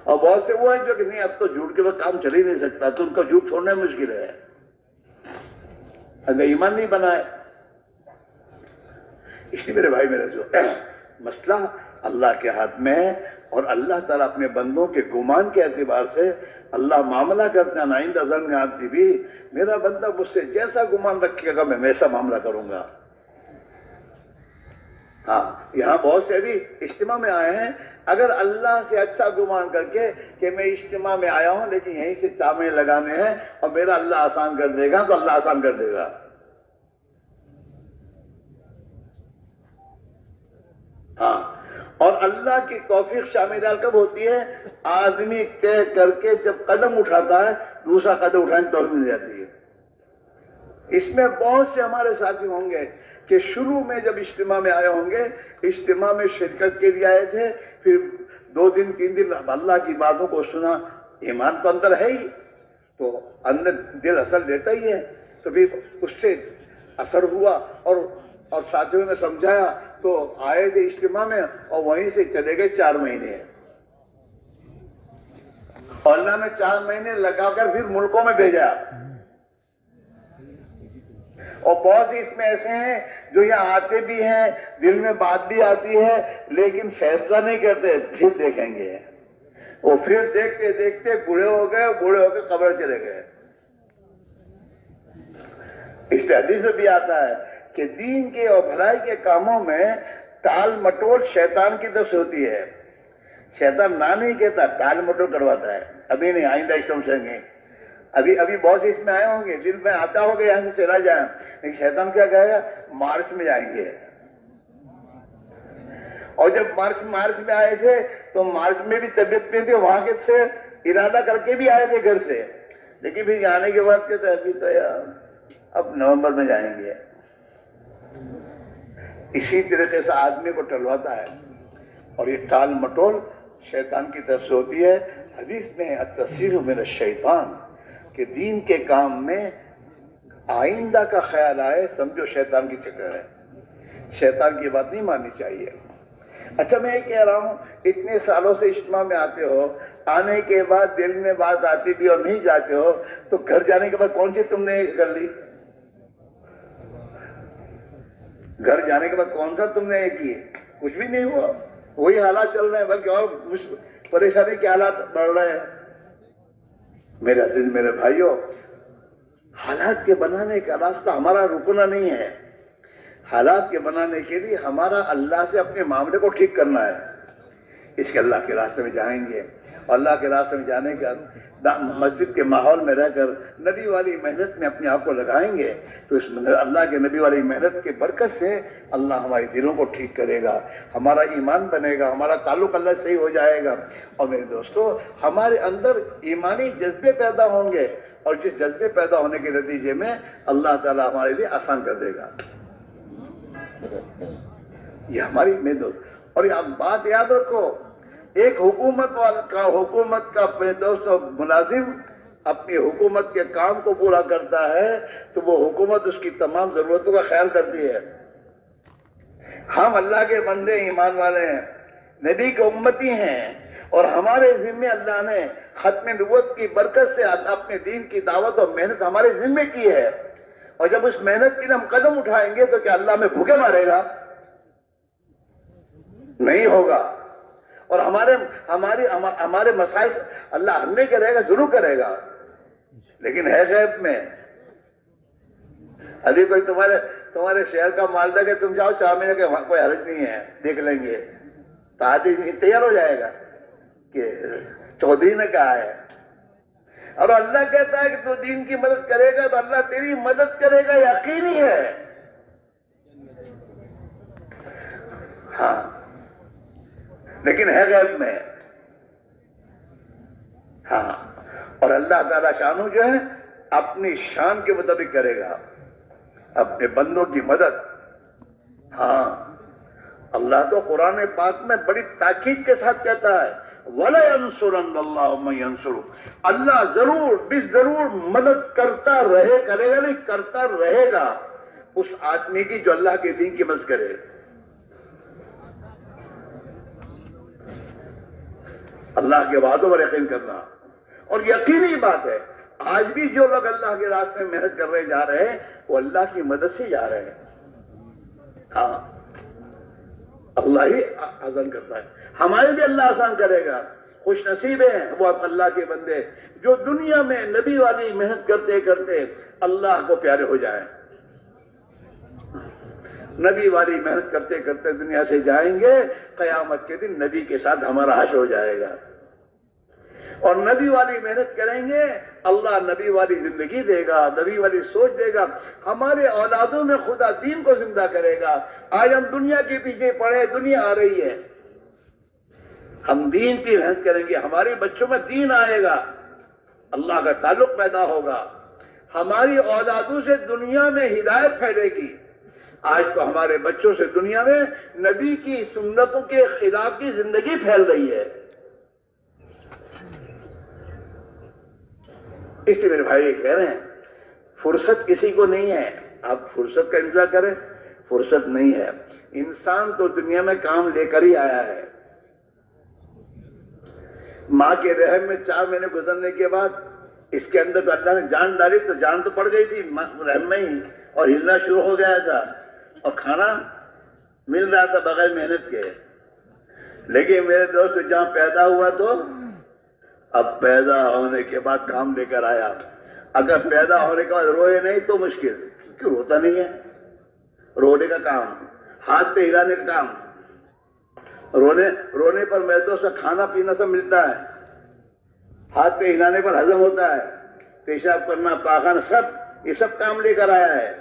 Speaker 1: اور بہت سے وہ ہیں جو کہ نہیں اب تو جھوٹ کے بعد کام چل ہی نہیں سکتا، تو ان کا جھوٹ چھوڑنا مشکل ہے اگر ایمان نہیں بنائے۔ اس لیے میرے بھائی میرے جو مسئلہ اللہ کے ہاتھ میں ہے، اور اللہ تعالیٰ اپنے بندوں کے گمان کے اعتبار سے اللہ معاملہ کرتے ہیں، آئندہ ظن عبدی بھی، میرا بندہ مجھ سے جیسا گمان رکھے گا میں ویسا معاملہ کروں گا۔ ہاں یہاں بہت سے بھی اجتماع میں آئے ہیں، اگر اللہ سے اچھا گمان کر کے کہ میں اجتماع میں آیا ہوں لیکن یہیں سے 4 مہینے لگانے ہیں اور میرا اللہ آسان کر دے گا، تو اللہ آسان کر دے گا. ہاں، اور اللہ کی توفیق شامل کب ہوتی ہے؟ آدمی طے کر کے جب قدم اٹھاتا ہے دوسرا قدم اٹھانے کی توفیق مل جاتی ہے. اس میں بہت سے ہمارے ساتھی ہوں گے کہ شروع میں جب اجتماع میں آئے ہوں گے، اجتماع میں شرکت کے لیے آئے تھے، پھر 2 دن 3 دن اللہ کی باتوں کو سنا، ایمان تو اندر ہے ہی، تو اندر دل اثر لیتا ہی ہے، تو پھر اس سے اثر ہوا اور ساتھیوں نے سمجھایا تو آئے تھے اجتماع میں اور وہیں سے چلے گئے 4 مہینے. اور اللہ نے 4 مہینے لگا کر پھر ملکوں میں بھیجا. اور بہت سے اس میں ایسے ہیں جو یہاں آتے بھی ہیں، دل میں بات بھی آتی ہے لیکن فیصلہ نہیں کرتے، پھر دیکھیں گے. وہ پھر دیکھتے دیکھتے بوڑھے ہو کے قبر چلے گئے. اس حدیث میں بھی آتا ہے کہ دین کے اور بھلائی کے کاموں میں ٹال مٹول شیطان کی طرف سے ہوتی ہے. شیطان نہ نہیں کہتا، ٹال مٹول کرواتا ہے. ابھی نہیں، آئندہ اس طرح سے گے. ابھی بہت سے اس میں آئے ہوں گے، دل میں آتا ہوگا یہاں سے چلا جائیں، لیکن شیطان کیا کہے گا؟ مارچ میں جائیں گے. اور جب مارچ میں آئے تھے تو مارچ میں بھی طبیعت میں تھی، وہاں کے سے ارادہ کر کے بھی آئے تھے گھر سے، لیکن پھر آنے کے بعد کہتے ابھی تو یار اب نومبر میں جائیں گے. اسی طریقے سے آدمی کو ٹلواتا ہے، اور یہ ٹال مٹول شیطان کی طرف سے ہوتی ہے. حدیث میں التسخیر من الشیطان کہ دین کے کام میں آئندہ کا خیال آئے، سمجھو شیطان کی چکر ہے. شیطان کی بات نہیں ماننی چاہیے. اچھا میں یہ کہہ رہا ہوں، اتنے سالوں سے اجتماع میں آتے ہو، آنے کے بعد دل میں بات آتی بھی اور نہیں جاتے ہو، تو گھر جانے کے بعد کون سی تم نے کر لی؟ گھر جانے کے بعد کون سا تم نے یہ کی؟ کچھ بھی نہیں ہوا. وہی حالات چل رہے ہیں، بلکہ اور پریشانی کے حالات بڑھ رہے ہیں. میرے عزیز، میرے بھائیوں، حالات کے بنانے کا راستہ ہمارا رکنا نہیں ہے. حالات کے بنانے کے لیے ہمارا اللہ سے اپنے معاملے کو ٹھیک کرنا ہے. اس کے اللہ کے راستے میں جائیں گے، اور اللہ کے راستے میں جانے کا مسجد کے ماحول میں رہ کر نبی والی محنت میں اپنے آپ کو لگائیں گے، تو اس اللہ کے نبی والی محنت کے برکت سے اللہ ہمارے دلوں کو ٹھیک کرے گا، ہمارا ایمان بنے گا، ہمارا تعلق اللہ سے صحیح ہو جائے گا. اور میرے دوستو، ہمارے اندر ایمانی جذبے پیدا ہوں گے، اور جس جذبے پیدا ہونے کے نتیجے میں اللہ تعالیٰ ہمارے لیے آسان کر دے گا. یہ ہماری اور یہ بات یاد رکھو، ایک حکومت کا اپنے دوست ملازم اپنی حکومت کے کام کو پورا کرتا ہے تو وہ حکومت اس کی تمام ضرورتوں کا خیال کرتی ہے. ہم اللہ کے بندے ایمان والے ہیں، نبی کے امتی ہیں، اور ہمارے ذمے اللہ نے ختم نبوت کی برکت سے اپنے دین کی دعوت اور محنت ہمارے ذمے کی ہے. اور جب اس محنت کے لیے ہم قدم اٹھائیں گے تو کیا اللہ ہمیں بھوکے مارے گا؟ نہیں ہوگا. اور ہمارے مسائل اللہ حل نہیں کرے گا، ضرور کرے گا، لیکن ہے غیب میں. ابھی کوئی تمہارے شہر کا مالدہ کہ تم جاؤ 4 مہینے کے، کوئی حرج نہیں ہے، دیکھ لیں گے، تو آدمی تیار ہو جائے گا کہ چودھری نے کہا ہے. اور اللہ کہتا ہے کہ تو دین کی مدد کرے گا تو اللہ تیری مدد کرے گا، یقینی ہے. ہاں، لیکن ہے غیب میں. ہاں، اور اللہ تعالیٰ شانو جو ہے اپنی شان کے مطابق کرے گا اپنے بندوں کی مدد. ہاں، اللہ تو قرآن پاک میں بڑی تاکید کے ساتھ کہتا ہے وَلَيَنْصُرَنَّ اللَّهُ مَن يَنْصُرُهُ، اللہ ضرور مدد کرے گا نہیں، کرتا رہے گا اس آدمی کی جو اللہ کے دین کی مدد کرے. اللہ کے وعدوں پر یقین کرنا. اور یقینی بات ہے، آج بھی جو لوگ اللہ کے راستے میں محنت کر رہے جا رہے ہیں وہ اللہ کی مدد سے جا رہے ہیں. ہاں، اللہ ہی آسان کرتا ہے، ہمارے بھی اللہ آسان کرے گا. خوش نصیب ہیں وہ اللہ کے بندے جو دنیا میں نبی والی محنت کرتے کرتے اللہ کو پیارے ہو جائیں. نبی والی محنت کرتے کرتے دنیا سے جائیں گے, قیامت کے دن نبی کے ساتھ ہمارا حشر ہو جائے گا. اور نبی والی محنت کریں گے, اللہ نبی والی زندگی دے گا, نبی والی سوچ دے گا, ہمارے اولادوں میں خدا دین کو زندہ کرے گا. آج ہم دنیا کے پیچھے پڑے, دنیا آ رہی ہے, ہم دین کی محنت کریں گے, ہمارے بچوں میں دین آئے گا, اللہ کا تعلق پیدا ہوگا, ہماری اولادوں سے دنیا میں ہدایت پھیلے گی. آج تو ہمارے بچوں سے دنیا میں نبی کی سنتوں کے خلاف کی زندگی پھیل رہی ہے. اس لیے میرے بھائی یہ کہہ رہے ہیں, فرصت کسی کو نہیں ہے, آپ فرصت کا انتظار کریں, فرصت نہیں ہے. انسان تو دنیا میں کام لے کر ہی آیا ہے. ماں کے رحم میں 4 مہینے گزرنے کے بعد اس کے اندر تو اللہ نے جان ڈالی, تو جان تو پڑ گئی تھی رحم میں ہی, اور ہلنا شروع ہو گیا تھا, اور کھانا مل رہا تھا بغیر محنت کے. لیکن میرے دوست جہاں پیدا ہوا تو اب پیدا ہونے کے بعد کام لے کر آیا. اگر پیدا ہونے کے بعد روئے نہیں تو مشکل, کیوں روتا نہیں ہے؟ رونے کا کام, ہاتھ پہ ہلانے کا کام, رونے پر میرے دوست کھانا پینا سب ملتا ہے, ہاتھ پہ ہلانے پر ہضم ہوتا ہے, پیشاب کرنا, پاخانہ, سب یہ سب کام لے کر آیا ہے.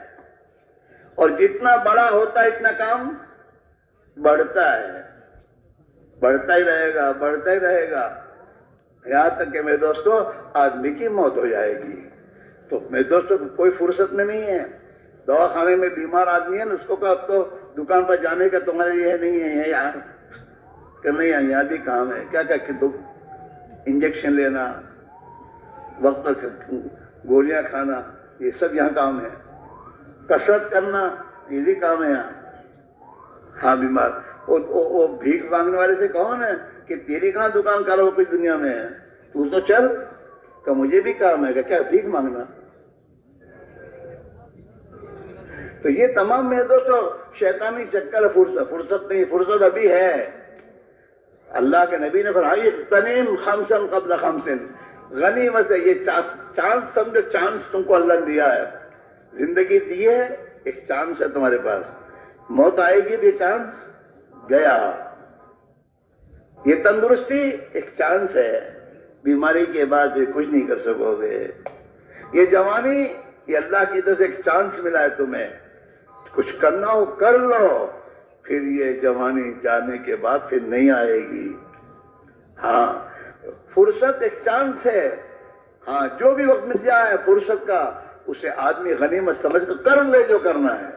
Speaker 1: اور جتنا بڑا ہوتا ہے اتنا کام بڑھتا ہے, بڑھتا ہی رہے گا, بڑھتا ہی رہے گا, یہاں تک کہ میرے دوستوں آدمی کی موت ہو جائے گی. تو میرے دوستوں کوئی فرصت میں نہیں ہے. دواخانے میں بیمار آدمی ہے نا, اس کو کہ اب تو دکان پر جانے کا تمہارے یہ نہیں ہے, یہاں کہ نہیں ہے, یہاں بھی کام ہے. کیا کیا انجیکشن لینا, وقت پر گولیاں کھانا, یہ سب یہاں کام ہے. کسرت کرنا, یہ بھی کام ہے یہاں. ہاں بیمار, وہ بھیک مانگنے والے سے کون ہے کہ تیری کہاں دکان کرو کچھ دنیا میں ہے, تو چل کہ مجھے بھی کام ہے, کہ کیا بھیک مانگنا. تو یہ تمام میرے دوستوں شیطانی چکر. فرصت نہیں, فرصت ابھی ہے. اللہ کے نبی نے فرمایا تنیم خمسن قبل خمسن, غنیمت سے یہ چانس سمجھو, چانس تم کو اللہ نے دیا ہے, زندگی دی ہے, ایک چانس ہے تمہارے پاس. موت آئے گی تو یہ چانس گیا. یہ تندرستی ایک چانس ہے, بیماری کے بعد پھر کچھ نہیں کر سکو گے. یہ جوانی, یہ اللہ کی طرف سے ایک چانس ملا ہے تمہیں, کچھ کرنا ہو کر لو, پھر یہ جوانی جانے کے بعد پھر نہیں آئے گی. ہاں فرصت ایک چانس ہے. ہاں جو بھی وقت مل جائے فرصت کا, اسے آدمی غنیمت سمجھ کر لے جو کرنا ہے,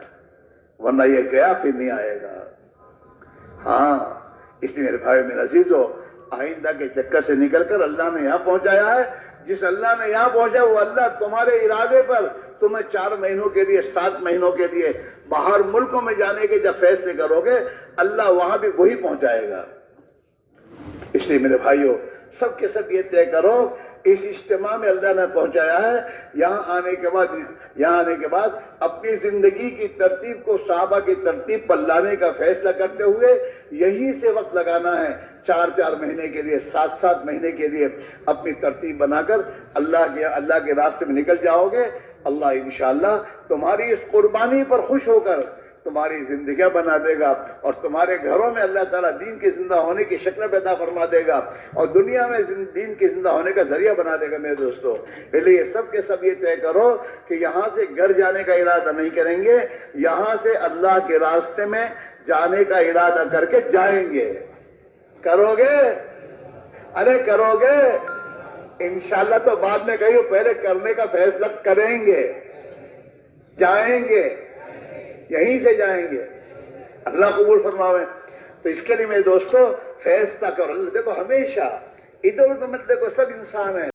Speaker 1: ورنہ یہ گیا پھر نہیں آئے گا. ہاں اس لیے میرے بھائی میرے عزیزو, آئندہ کے چکر سے نکل کر اللہ نے یہاں پہنچایا ہے. جس اللہ نے یہاں پہنچا وہ اللہ تمہارے ارادے پر تمہیں 4 مہینوں کے لیے, 7 مہینوں کے لیے باہر ملکوں میں جانے کے جب فیصلے کرو گے, اللہ وہاں بھی وہی پہنچائے گا. اس لیے میرے بھائیوں سب کے سب یہ طے کرو, اس اجتماع میں اللہ نے پہنچایا ہے. یہاں آنے کے بعد اپنی زندگی کی ترتیب کو صحابہ کی ترتیب پر لانے کا فیصلہ کرتے ہوئے یہیں سے وقت لگانا ہے. 4 مہینے کے لیے, 7 مہینے کے لیے اپنی ترتیب بنا کر اللہ کے راستے میں نکل جاؤ گے. اللہ انشاءاللہ تمہاری اس قربانی پر خوش ہو کر تمہاری زندگیاں بنا دے گا, اور تمہارے گھروں میں اللہ تعالیٰ دین کے زندہ ہونے کی شکل پیدا فرما دے گا, اور دنیا میں دین کے زندہ ہونے کا ذریعہ بنا دے گا. میرے دوستو اس لیے سب کے سب یہ طے کرو کہ یہاں سے گھر جانے کا ارادہ نہیں کریں گے, یہاں سے اللہ کے راستے میں جانے کا ارادہ کر کے جائیں گے. کرو گے؟ ارے کرو گے انشاءاللہ. تو بعد میں کہیو, پہلے کرنے کا فیصلہ کریں گے, جائیں گے, یہیں سے جائیں گے. اللہ قبول فرماوے. تو اس کے لیے میرے دوستو فیصلہ کرو. دیکھو ہمیشہ ادھر ادھر مت دیکھو, سب انسان ہے.